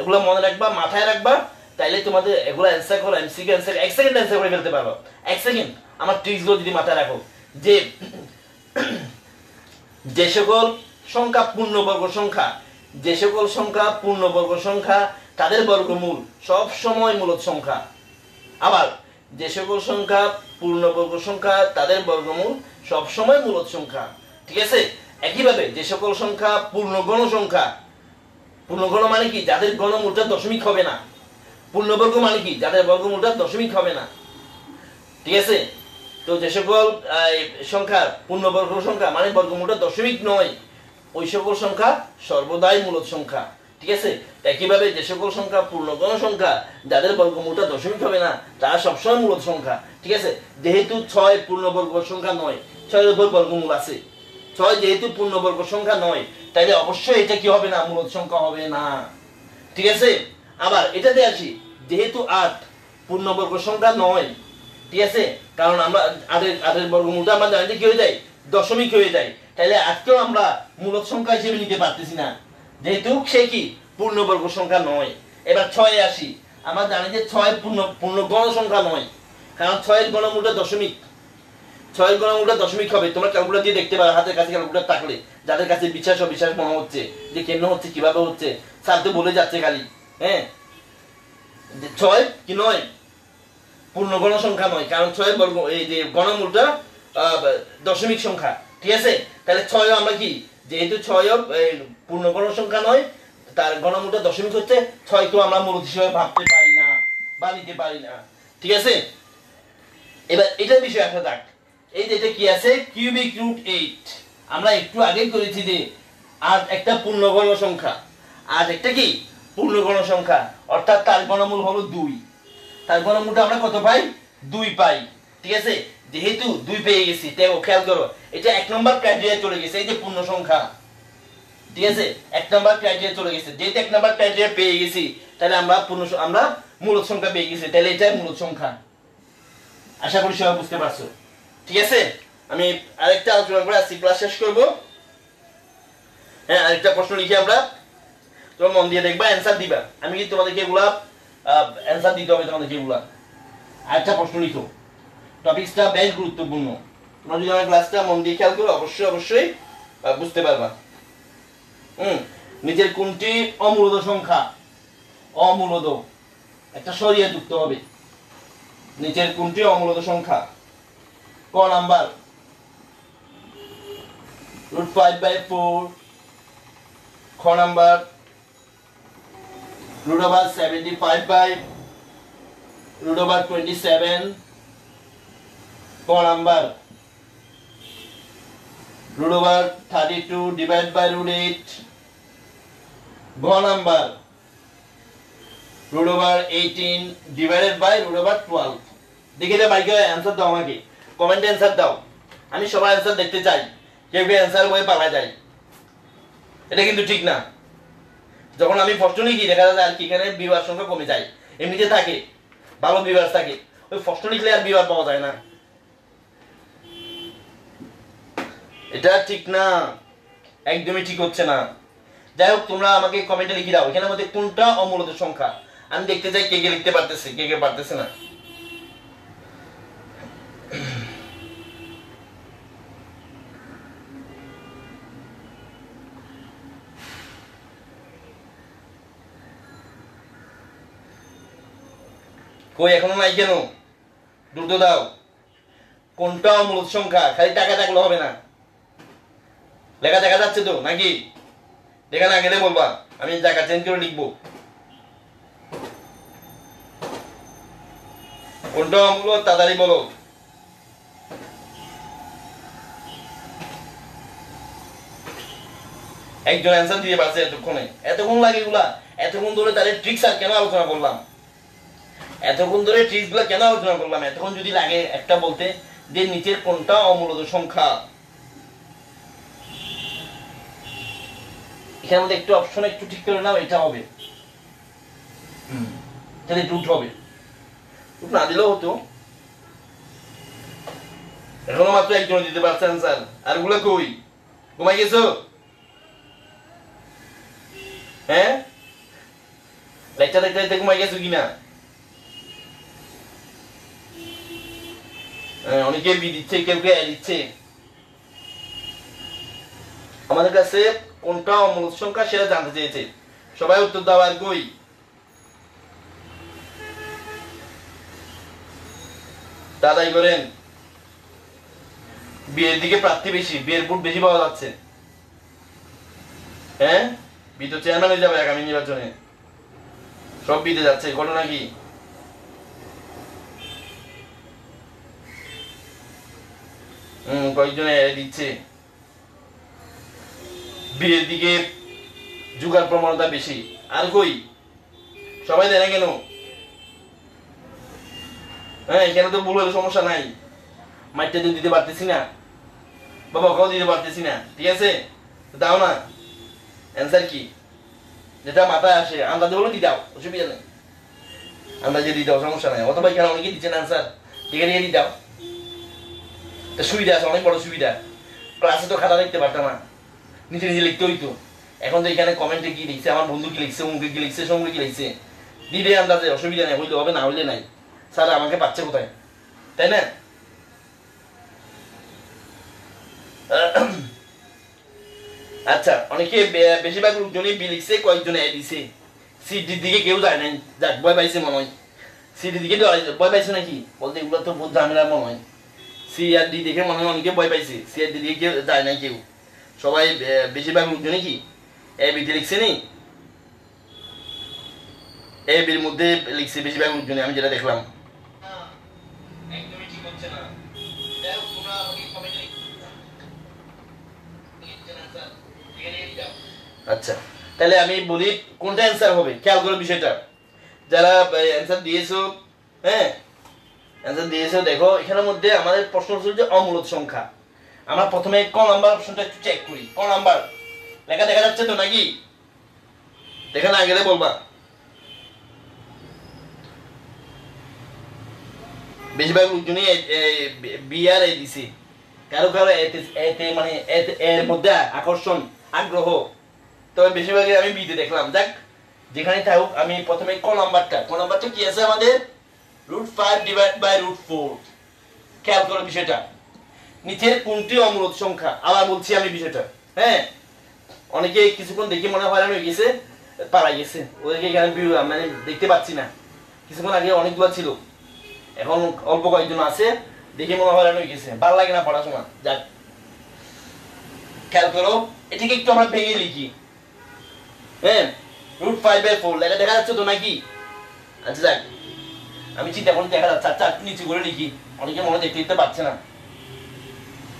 এগুলো মনে রাখবা, মাথায় রাখবা, তাইলে তোমাদের এগুলো অ্যান্সার করো, এমসিকিউ অ্যান্সার 1 সেকেন্ড অ্যান্সার করে ফেলতে পারো। 1 সেকেন্ড আমার ট্রিক্সগুলো যদি মাথায় রাখো, যে যে সকল সংখ্যা পূর্ণবর্গ সংখ্যা, যে সকল সংখ্যা পূর্ণবর্গ সংখ্যা, তাদের বর্গমূল সব সময় মূলদ সংখ্যা। আবার যে সকল সংখ্যা পূর্ণবর্গ সংখ্যা, তাদের বর্গমূল সব সময় মূলদ সংখ্যা। ঠিক আছে, একইভাবে যে সকল সংখ্যা পূর্ণগণ সংখ্যা, পূর্ণঘন মানে কি? যাদের ঘনমূলটা দশমিক হবে না। পূর্ণবর্গ মানে কি? যাদের বর্গমূলটা দশমিক হবে না। ঠিক আছে? তো যে সকল সংখ্যা পূর্ণবর্গ সংখ্যা মানে বর্গমূলটা দশমিক নয়, ওই সকল সংখ্যা সর্বদাই মূলদ সংখ্যা। ঠিক আছে? একইভাবে যে সকল সংখ্যা পূর্ণগণ সংখ্যা যাদের বর্গমূলটা দশমিক হবে না, তারা সবসময় মূলদ সংখ্যা। ঠিক আছে? যেহেতু 6 পূর্ণবর্গ সংখ্যা নয়, 6 এর উপর বর্গমূল আছে, 6 যেহেতু পূর্ণবর্গ সংখ্যা নয়, তাইলে অবশ্যই এটা কি হবে না? মূলদ সংখ্যা হবে না। ঠিক আছে? আবার এটাতে আসি, যেহেতু 8 পূর্ণবর্গ সংখ্যা নয়, ঠিক আছে, কারণ আমরা আটের বর্গমূলটা আমরা জানি কি হয়ে যায়? দশমিক হয়ে যায়। তাহলে 8কেও আমরা মূলদ সংখ্যা হিসেবে নিতে পারতেছি না, যেহেতু সে কি? পূর্ণবর্গ সংখ্যা নয়। এবার 6 এ আসি, আমরা জানি যে 6 পূর্ণগণ সংখ্যা নয়, কারণ 6 এর ঘনমূলটা দশমিক। 6 এর ঘনমূলটা দশমিক হবে, তোমরা ক্যালকুলেটর দিয়ে দেখতে পারো, হাতের কাছে ক্যালকুলেটর থাকলে। যাদের কাছে বিশ্বাস অবিশ্বাস মনে হচ্ছে যে কেন হচ্ছে, কিভাবে হচ্ছে, স্যার তো বলে যাচ্ছে খালি। হ্যাঁ, 6 কি নয়? পূর্ণগণ সংখ্যা নয়, কারণ 6 বর্গ এই যে ঘনমূলটা দশমিক সংখ্যা। ঠিক আছে? তাহলে 6 আমরা কি? যেহেতু 6 পূর্ণগণ সংখ্যা নয়, তার ঘনমূলটা দশমিক হচ্ছে, 6কেও আমরা মূলদ হিসেবে ভাবতে পারি না বা নিতে পারি না। ঠিক আছে? এবার এটার বিষয় আসা যাক। এই যে এটা কি আছে? Cubic root 8। আমরা একটু আগে করেছি যে আর একটা পূর্ণগণ সংখ্যা, আর একটা কি? পূর্ণগণ সংখ্যা, অর্থাৎ তার ঘনমূল হলো 2। তার ঘনমূলটা আমরা কত পাই? 2 পাই। ঠিক আছে? যেহেতু 2 পেয়ে গেছি, তাই খেয়াল করো, এটা 1 নম্বর ক্রাইটেরিয়া চলে গেছে, এই যে পূর্ণ সংখ্যা। ঠিক আছে? 1 নম্বর ক্রাইটেরিয়া চলে গেছে, যেহেতু 1 নম্বর ক্রাইটেরিয়া পেয়ে গেছি, তাহলে আমরা আমরা মূলদ সংখ্যা পেয়ে গেছি, তাহলে এটাই মূলদ সংখ্যা। আশা করি সবাই বুঝতে পারছো। ঠিক আছে? আমি আরেকটা আলোচনা করে আজকে ক্লাস শেষ করব। হ্যাঁ, আরেকটা প্রশ্ন লিখে আমরা, তোমরা মন দিয়ে দেখবা, অ্যানসার দিবা। আমি কি তোমাদেরকে এগুলা অ্যানসার দিতে হবে তোমাদেরকে এগুলা। আরেকটা প্রশ্ন লিখো, টপিকসটা বেশ গুরুত্বপূর্ণ। তোমরা যদি আমার ক্লাসটা মন দিয়ে খেয়াল করো, অবশ্যই বুঝতে পারবা। নিচের কোনটি অমূলদ সংখ্যা? অমূলদ, একটা সরিয়ে যুক্ত হবে। নিচের কোনটি অমূলদ সংখ্যা? ক নাম্বার √5/4, খ নাম্বার √75/√27, ক নাম্বার √32/√8, ঘ নাম্বার √18/√12। দেখে দে ভাই, অ্যান্সার দাও, আমাকে কমেন্টে অ্যান্সার দাও। আমি সবার অ্যান্সার দেখতে চাই, কেউ কেউ অ্যান্সার বই পাওয়া যায়। এটা কিন্তু ঠিক না। যখন আমি প্রশ্ন লিখি, দেখা যায় আর কি এখানে বিভার সংখ্যা কমে যায়। এমনিতে থাকে, ভালো বিভার থাকে, ওই প্রশ্ন লিখলে আর বিভার পাওয়া যায় না। এটা ঠিক না, একদমই ঠিক হচ্ছে না। যাই হোক, তোমরা আমাকে কমেন্টে লিখে দাও এখানের মধ্যে কোনটা অমূলদ সংখ্যা। আমি দেখতে চাই কে কে লিখতে পারতেছে, কে কে পারতেছে না। কই এখনো নাই কেন? দ্রুত দাও, কোনটা অমূলদ সংখ্যা? খালি টাকা থাকলে হবে না, লেখা দেখা যাচ্ছে তো নাকি? দেখা না গেলে বলবা, আমি জায়গা চেঞ্জ করে লিখবো। কোনটা অমূলদ তাড়াতাড়ি বলো। একজন অ্যান্সার দিয়ে পারছে এতক্ষণে, এতক্ষণ লাগে এগুলা? এতক্ষণ ধরে তাদের ট্রিক্স আর কেন আলোচনা করলাম? এতক্ষণ ধরে ট্রিক্স গুলা কেন আলোচনা করলাম? এতক্ষণ যদি লাগে একটা বলতে যে নিচের কোনটা অমূলদ সংখ্যা। এখানের মধ্যে একটু অপশন একটু ঠিক করে নাও, এটা হবে, তাহলে রুট হবে। রুট না দিলেও হতো। এখনো মাত্র একজন দিতে পারছে অ্যান্সার, আর গুলো কই? ঘুমাই গেছো? হ্যাঁ, লেকচার দেখতে দেখতে ঘুমাই গেছো কিনা? অনেকে বি দিচ্ছে, কেউ কেউ এ দিচ্ছে। আমাদের কাছে কোনটা অমূলদ সংখ্যা সেটা জানতে চেয়েছে, সবাই উত্তর দাও। আর কই? দাদাই করেন, বিয়ের দিকে প্রার্থী বেশি, বিয়ের বুট বেশি পাওয়া যাচ্ছে। হ্যাঁ, বি তো চেয়ারম্যান হয়ে যাবে আগামী নির্বাচনে, সব বিতে যাচ্ছে, ঘটনা কি? কয়েকজনে দিচ্ছে, বিয়ের দিকে যুগার প্রবণতা বেশি। আর কই সবাই দেয় না কেন? হ্যাঁ, এখানে তো ভুল হলে সমস্যা নাই, মাইটটা তো দিতে পারতেছি না, বাবা কাউ দিতে পারতেছি না, ঠিক আছে দাও না। অ্যান্সার কি? যেটা মাথায় আসে আন্দাজে বলে দিয়ে দাও, অসুবিধা নেই, আন্দাজে দিয়ে দাও, সমস্যা নাই। অথবা এখানে অনেকে দিচ্ছেন অ্যান্সার, দেখে দিয়ে দিয়ে দাও, সুবিধা আছে, অনেক বড় সুবিধা। ক্লাসে তো খাতা দেখতে পারতাম না, নিজে নিজে লিখতে হইতো। এখন তো এখানে কমেন্টে কি লিখছে, আমার বন্ধু কি লিখছে, অমুকে কি লিখছে, সঙ্গে কি লিখছে, দিলে আন্দাজে, অসুবিধা নেই, হইলে হবে না হইলে নাই। স্যার আমাকে পাচ্ছে কোথায়, তাই না? আচ্ছা, অনেকে বেশিরভাগ লোকজনই বি লিখছে, কয়েকজনে এ দিছে। সিডির দিকে কেউ যায় নাই, যাক ভয় পাইছে মনে হয়। সিডির দিকে ভয় পাইছে নাকি বলতে, এগুলো তো বহুত ঝামেলার মনে হয়। সি আর ডি দেখে মনে হয় অনেকে ভয় পাইছে, সি আর ডি দিকে কেউ যায় নাই কেউ, সবাই বেশিরভাগ লোকজনই কি এ বিতে লিখছে নি, এ বির মধ্যে লিখছে বেশিরভাগ লোকজনই, আমি যেটা দেখলাম। আচ্ছা, তাহলে আমি বলি কোনটা অ্যান্সার হবে, খেয়াল করো বিষয়টা। যারা অ্যান্সার দিয়েছো, হ্যাঁ অ্যান্সার দিয়েছো, দেখো এখানের মধ্যে আমাদের প্রশ্ন হচ্ছে যে অমূলত সংখ্যা। আমরা প্রথমে ক নাম্বার অপশনটা একটু চেক করি। ক নাম্বার লেখা দেখা যাচ্ছে তো নাকি? দেখা না গেলে বলবা। বেশিরভাগ লোকজনই বি আর এ দিছে, কারো কারো এতে মানে এর মধ্যে আকর্ষণ, আগ্রহ, তবে বেশিরভাগই আমি বিতে দেখলাম। যাক যেখানে থাকুক, আমি প্রথমে ক নাম্বারটা কি আছে আমাদের, √5 ডিভাইড বাই √4। খেয়াল করো বিষয়টা, নিচের কোনটি অমূলত সংখ্যা। আবার বলছি আমি বিষয়টা, হ্যাঁ অনেকে কিছুক্ষণ দেখে মনে হয় হয়ে গেছে, পালাই গেছে, ওদেরকে এখানে মানে দেখতে পাচ্ছি না। কিছুক্ষণ আগে অনেকগুলো ছিল, এখন অল্প কয়েকজন আছে, দেখে মনে হয় হয়ে গেছে, ভালো লাগে না পড়াশোনা। যাক খেয়াল করো, এটাকে একটু আমরা ভেঙে লিখি। হ্যাঁ, √5/4 লেখা দেখা যাচ্ছে তো নাকি? আচ্ছা যাক, আমি চিন্তা করে দেখা যাচ্ছে। আচ্ছা একটু নিচে করে লিখি, অনেকে মনে দেখতে দিতে পারছে না।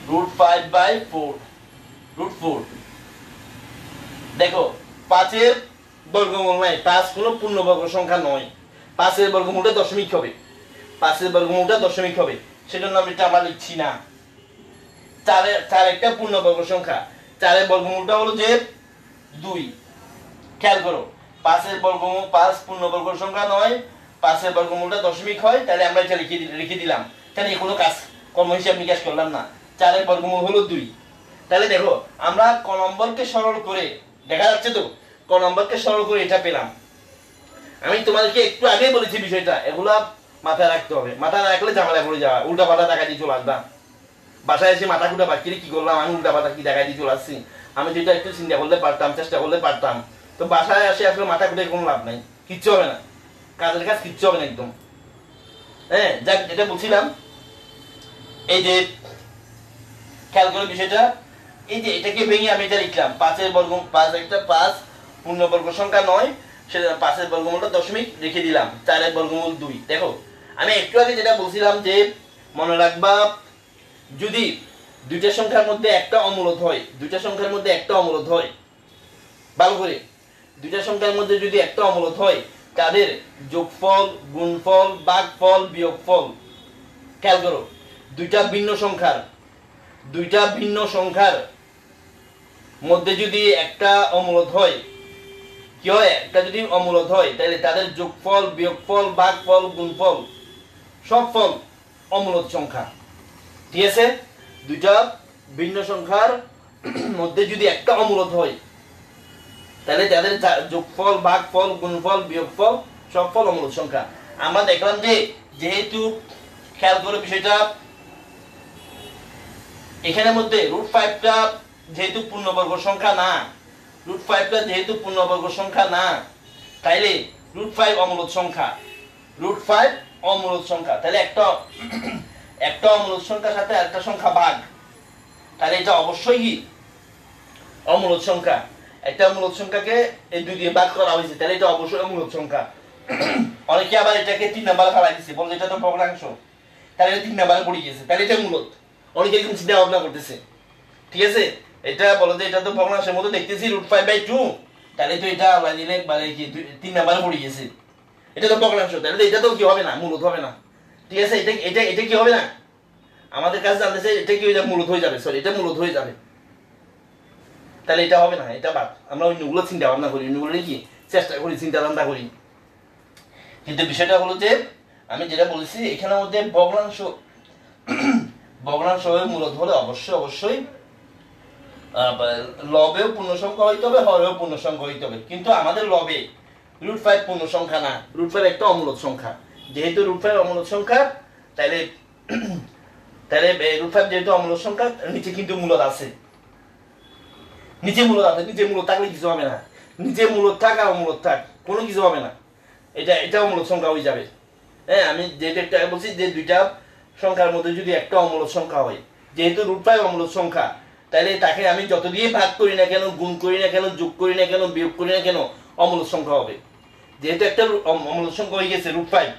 √5/4 √4, দেখো 5-এর বর্গমূল নাই, 5 কোনো পূর্ণবর্গ সংখ্যা নয়, 5-এর বর্গমূলটা দশমিক হবে, 5-এর বর্গমূলটা দশমিক হবে, সেজন্য আমি এটা আমরা লিখছি না। 4 একটা পূর্ণবর্গ সংখ্যা, 4-এর বর্গমূলটা হলো যে 2। খেয়াল করো, 5-এর বর্গমূল 5 পূর্ণবর্গ সংখ্যা নয়, 5-এর বর্গমূলটা দশমিক হয়, তাহলে আমরা এটা লিখে দিলাম, তাহলে কোনো কাজ কর্ম হিসাব নিকাশ করলাম না। 4-এর বর্গমূল হলো 2। তাহলে দেখো আমরা ক নম্বরকে সরল করে, দেখা যাচ্ছে তো ক নম্বরকে সরল করে এটা পেলাম। আমি তোমাদেরকে একটু আগেই বলেছি বিষয়টা, এগুলা মাথায় রাখতে হবে, মাথায় না রাখলে ঝামেলা পড়ে যাওয়া, উল্টা পাল্টা টাকা দিয়ে চলে আসবা, বাসায় এসে মাথা কুটা বাকি কি করলাম, আমি উল্টা পাল্টা কি টাকা দিয়ে চলে আসছি। আমি যেটা একটু চিন্তা করলে পারতাম, চেষ্টা করলে পারতাম, তো বাসায় আসে আসলে মাথা কুটে কোনো লাভ নাই, কিচ্ছু হবে না, কাজের কাজ কিচ্ছু হবে না একদম। হ্যাঁ যাক, যেটা বলছিলাম, এই যে খেয়াল করে বিষয়টা, এই যে এটাকে ভেঙে আমি এটা লিখলাম, 5-এর বর্গ 5 একটা 5 পূর্ণবর্গ সংখ্যা নয়, সেটা 5-এর বর্গমূলটা দশমিক রেখে দিলাম, 4-এর বর্গমূল 2। দেখো আমি একটু আগে যেটা বলছিলাম যে মনে রাখবা, যদি দুইটা সংখ্যার মধ্যে একটা অমূলত হয়, দুইটা সংখ্যার মধ্যে একটা অমূলত হয়, ভালো করে, দুইটা সংখ্যার মধ্যে যদি একটা অমূলত হয়, তাদের যোগফল, গুণফল, ভাগফল, বিয়োগফল, খেয়াল করো, দুইটা ভিন্ন সংখ্যার মধ্যে যদি একটা অমূলত হয়, কি হয়, একটা যদি অমূলত হয়, তাহলে তাদের যোগফল, বিয়োগফল, ভাগফল, গুণফল, সব ফল অমূলত সংখ্যা, ঠিক আছে? দুইটা ভিন্ন সংখ্যার মধ্যে যদি একটা অমূলত হয়, তাহলে তাদের যোগফল, ভাগফল, গুণফল, বিয়োগফল, সব ফল অমূলত সংখ্যা। আমরা দেখলাম যে যেহেতু, খেয়াল করে বিষয়টা, এখানের মধ্যে √5টা যেহেতু পূর্ণবর্গ সংখ্যা না, √5টা যেহেতু পূর্ণবর্গ সংখ্যা না, তাইলে √5 অমূলত সংখ্যা, √5 অমূলত সংখ্যা, তাহলে একটা অমূলত সংখ্যার সাথে আরেকটা সংখ্যা ভাগ, তাহলে এটা অবশ্যই কি অমূলত সংখ্যা। একটা মূলদ সংখ্যাকে এই 2 দিয়ে ভাগ করা হয়েছে, তাহলে এটা অবশ্যই মূলদ সংখ্যা। অনেকে আবার এটাকে 3 নাম্বারে ফেলাই দিচ্ছে, বলে এটা তো ভগ্নাংশ, তাহলে এটা 3 নাম্বারে পড়ে গেছে, তাহলে এটা মূলদ। অনেকে এরকম চিন্তা ভাবনা করতেছে, ঠিক আছে। এটা বলো যে এটা তো ভগ্নাংশের মতো দেখতেছি √5/2, তাহলে তো এটা আবার দিলে মানে কি 3 নাম্বারে পড়ে গেছে, এটা তো ভগ্নাংশ, তাহলে এটা তো কি হবে না, মূলদ হবে না, ঠিক আছে। এটা এটা এটা কি হবে না, আমাদের কাছে জানতে চাই এটা কি হয়ে যাবে, মূলদ হয়ে যাবে, সরি এটা মূলদ হয়ে যাবে, তাহলে এটা হবে না, এটা বাদ। আমরা অন্যগুলো চিন্তা ভাবনা করি, অন্যগুলো কি চেষ্টা করি, চিন্তা ভাবনা করি। কিন্তু বিষয়টা হলো যে আমি যেটা বলেছি এখানের মধ্যে ভগ্নাংশ হয়ে মূলদ হলে অবশ্যই অবশ্যই লবেও পূর্ণ সংখ্যা হইতে হবে, হরেও পূর্ণ সংখ্যা হইতে হবে। কিন্তু আমাদের লবে √5 পূর্ণ সংখ্যা না, √5 একটা অমূলদ সংখ্যা। যেহেতু √5 অমূলদ সংখ্যা, তাহলে √5 যেহেতু অমূলদ সংখ্যা, নিচে কিন্তু মূলদ আছে, নিচে মূলদ আছে, নিচে মূলদ থাকলে কিছু হবে না, নিচে মূলদ থাক আর অমূলদ থাক কোনো কিছু হবে না, এটা অমূলদ সংখ্যা হয়ে যাবে। হ্যাঁ, আমি যেটা একটা বলছি যে দুইটা সংখ্যার মধ্যে যদি একটা অমূলদ সংখ্যা হয়, যেহেতু √5 অমূলদ সংখ্যা, তাহলে তাকে আমি যত দিয়ে ভাগ করি না কেন, গুণ করি না কেন, যোগ করি না কেন, বিয়োগ করি না কেন, অমূলদ সংখ্যা হবে। যেহেতু একটা অমূলদ সংখ্যা হয়ে গেছে √5,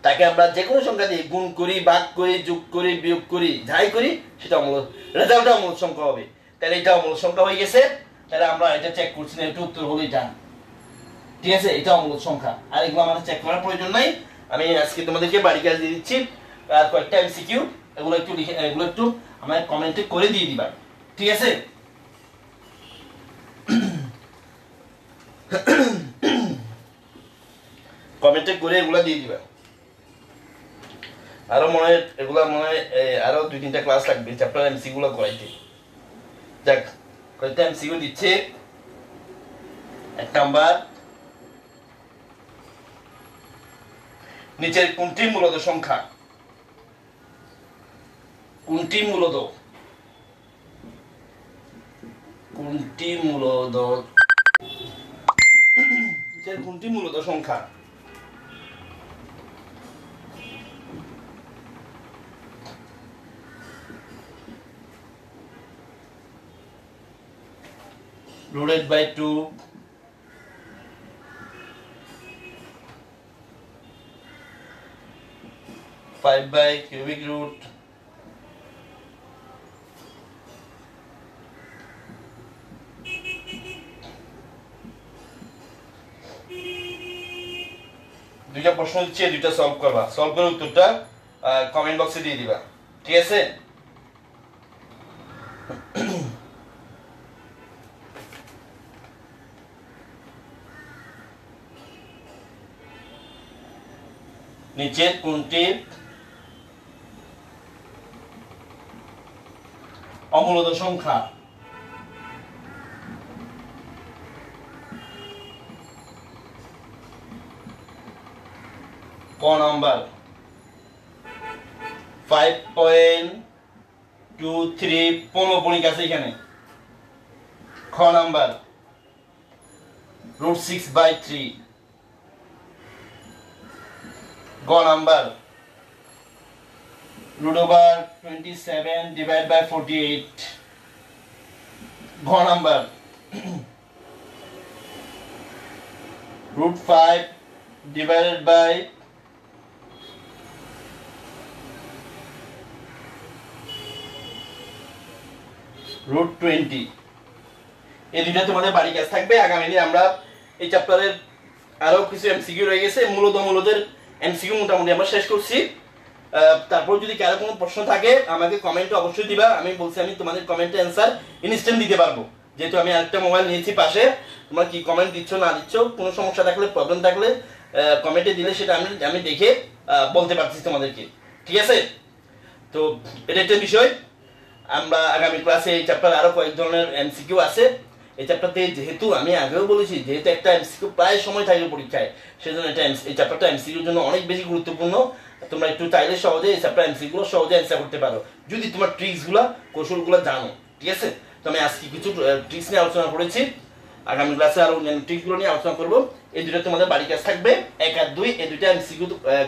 তাকে আমরা যে কোনো সংখ্যা দিয়ে গুণ করি, ভাগ করি, যোগ করি, বিয়োগ করি, যাই করি সেটা অমূলদ, রেজাল্টটা অমূলদ সংখ্যা হবে। তাহলে এটা অমূলদ সংখ্যা হয়ে গেছে, তাহলে আমরা এটা চেক করছি না, এটা উত্তর হলো এটা, ঠিক আছে। এটা অমূলদ সংখ্যা, আর এগুলো আমাদের চেক করার প্রয়োজন নাই। আমি আজকে তোমাদেরকে বাড়ি কাজ দিয়ে দিচ্ছি, আর কয়েকটা এমসিকিউ, এগুলো একটু লিখে, এগুলো একটু আমার কমেন্টে করে দিয়ে দিবা, ঠিক আছে। কমেন্টে করে এগুলো দিয়ে দিবা। আরো মনে হয় এগুলা মনে হয় আরো 2-3টা ক্লাস লাগবে চ্যাপ্টার এমসিকিউ গুলো করাইতে। যাক, কয়েকটা এমসিকিউ দিচ্ছে। 1 নাম্বার, নিচের কোনটি মূলদ সংখ্যা? কোনটি মূলদ? কোনটি মূলদ? নিচের কোনটি মূলদ সংখ্যা? √8/2, 5/cubic root, দুইটা প্রশ্ন দিচ্ছি, দুইটা সলভ করবা, সলভ করে উত্তরটা কমেন্ট বক্সে দিয়ে দিবা, ঠিক আছে। নিচের কোনটি অমূলদ সংখ্যা? ক নাম্বার 5.23, 15 পরিক আছে এখানে। খ নাম্বার √6/3। গ নাম্বার √27/48। ঘ নাম্বার √5 divided by √20। এই দুইটা তোমাদের বাড়ি কাজ থাকবে। আগামী দিনে আমরা এই চ্যাপ্টারের আরো কিছু এমসিকিউ রয়ে গেছে, মূলত মূলদের এমসিকিউ মোটামুটি আমরা শেষ করছি। তারপর যদি কারো কোনো প্রশ্ন থাকে আমাকে কমেন্টে অবশ্যই দিবা। আমি বলছি আমি তোমাদের কমেন্টে অ্যান্সার ইনস্ট্যান্ট দিতে পারবো, যেহেতু আমি আরেকটা মোবাইল নিয়েছি পাশে। তোমরা কি কমেন্ট দিচ্ছ না দিচ্ছ, কোনো সমস্যা থাকলে, প্রবলেম থাকলে কমেন্টে দিলে সেটা আমি দেখে বলতে পারছি তোমাদেরকে, ঠিক আছে। তো এটা একটা বিষয়। আমরা আগামী ক্লাসে এই চ্যাপ্টার আরো কয়েক ধরনের এমসিকিউ আছে। এই চ্যাপ্টারতে যেহেতু আমি আগেও বলেছি, যেহেতু একটা এমসিকিউ প্রায় সময় থাকে পরীক্ষায়, সেজন্য এই চ্যাপ্টারটা এমসিকিউর জন্য অনেক বেশি গুরুত্বপূর্ণ। তোমরা একটু চাইলে সহজে এই চ্যাপ্টার এমসিকিউগুলো সহজে অ্যান্সার করতে পারো, যদি তোমার ট্রিক্সগুলো, কৌশলগুলো জানো, ঠিক আছে। তো আমি আজকে কিছু ট্রিক্স নিয়ে আলোচনা করেছি, আগামী ক্লাসে আরো ট্রিক্সগুলো নিয়ে আলোচনা করবো। এই দুটো তোমাদের বাড়ি কাজ থাকবে 1 আর 2, এই দুইটা এমসিকিউ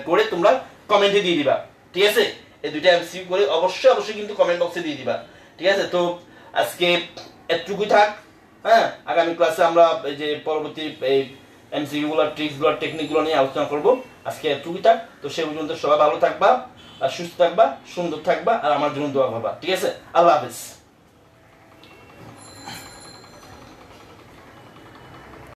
করে তোমরা কমেন্টে দিয়ে দিবা, ঠিক আছে। এই দুইটা এমসিকিউ করে অবশ্যই কিন্তু কমেন্ট বক্সে দিয়ে দিবা, ঠিক আছে। তো আজকে এতটুকুই থাক। হ্যাঁ, আগামী ক্লাসে আমরা এই যে পরবর্তী এই এমসিকিউ গুলো, ট্রিক্স গুলো, টেকনিক গুলো নিয়ে আলোচনা করব। আজকে এতটুকুই থাক। তো সে পর্যন্ত সবাই ভালো থাকবা, আর সুস্থ থাকবা, সুন্দর থাকবা, আর আমার জন্য দোয়া করবা। ঠিক আছে, আল্লাহ হাফেজ।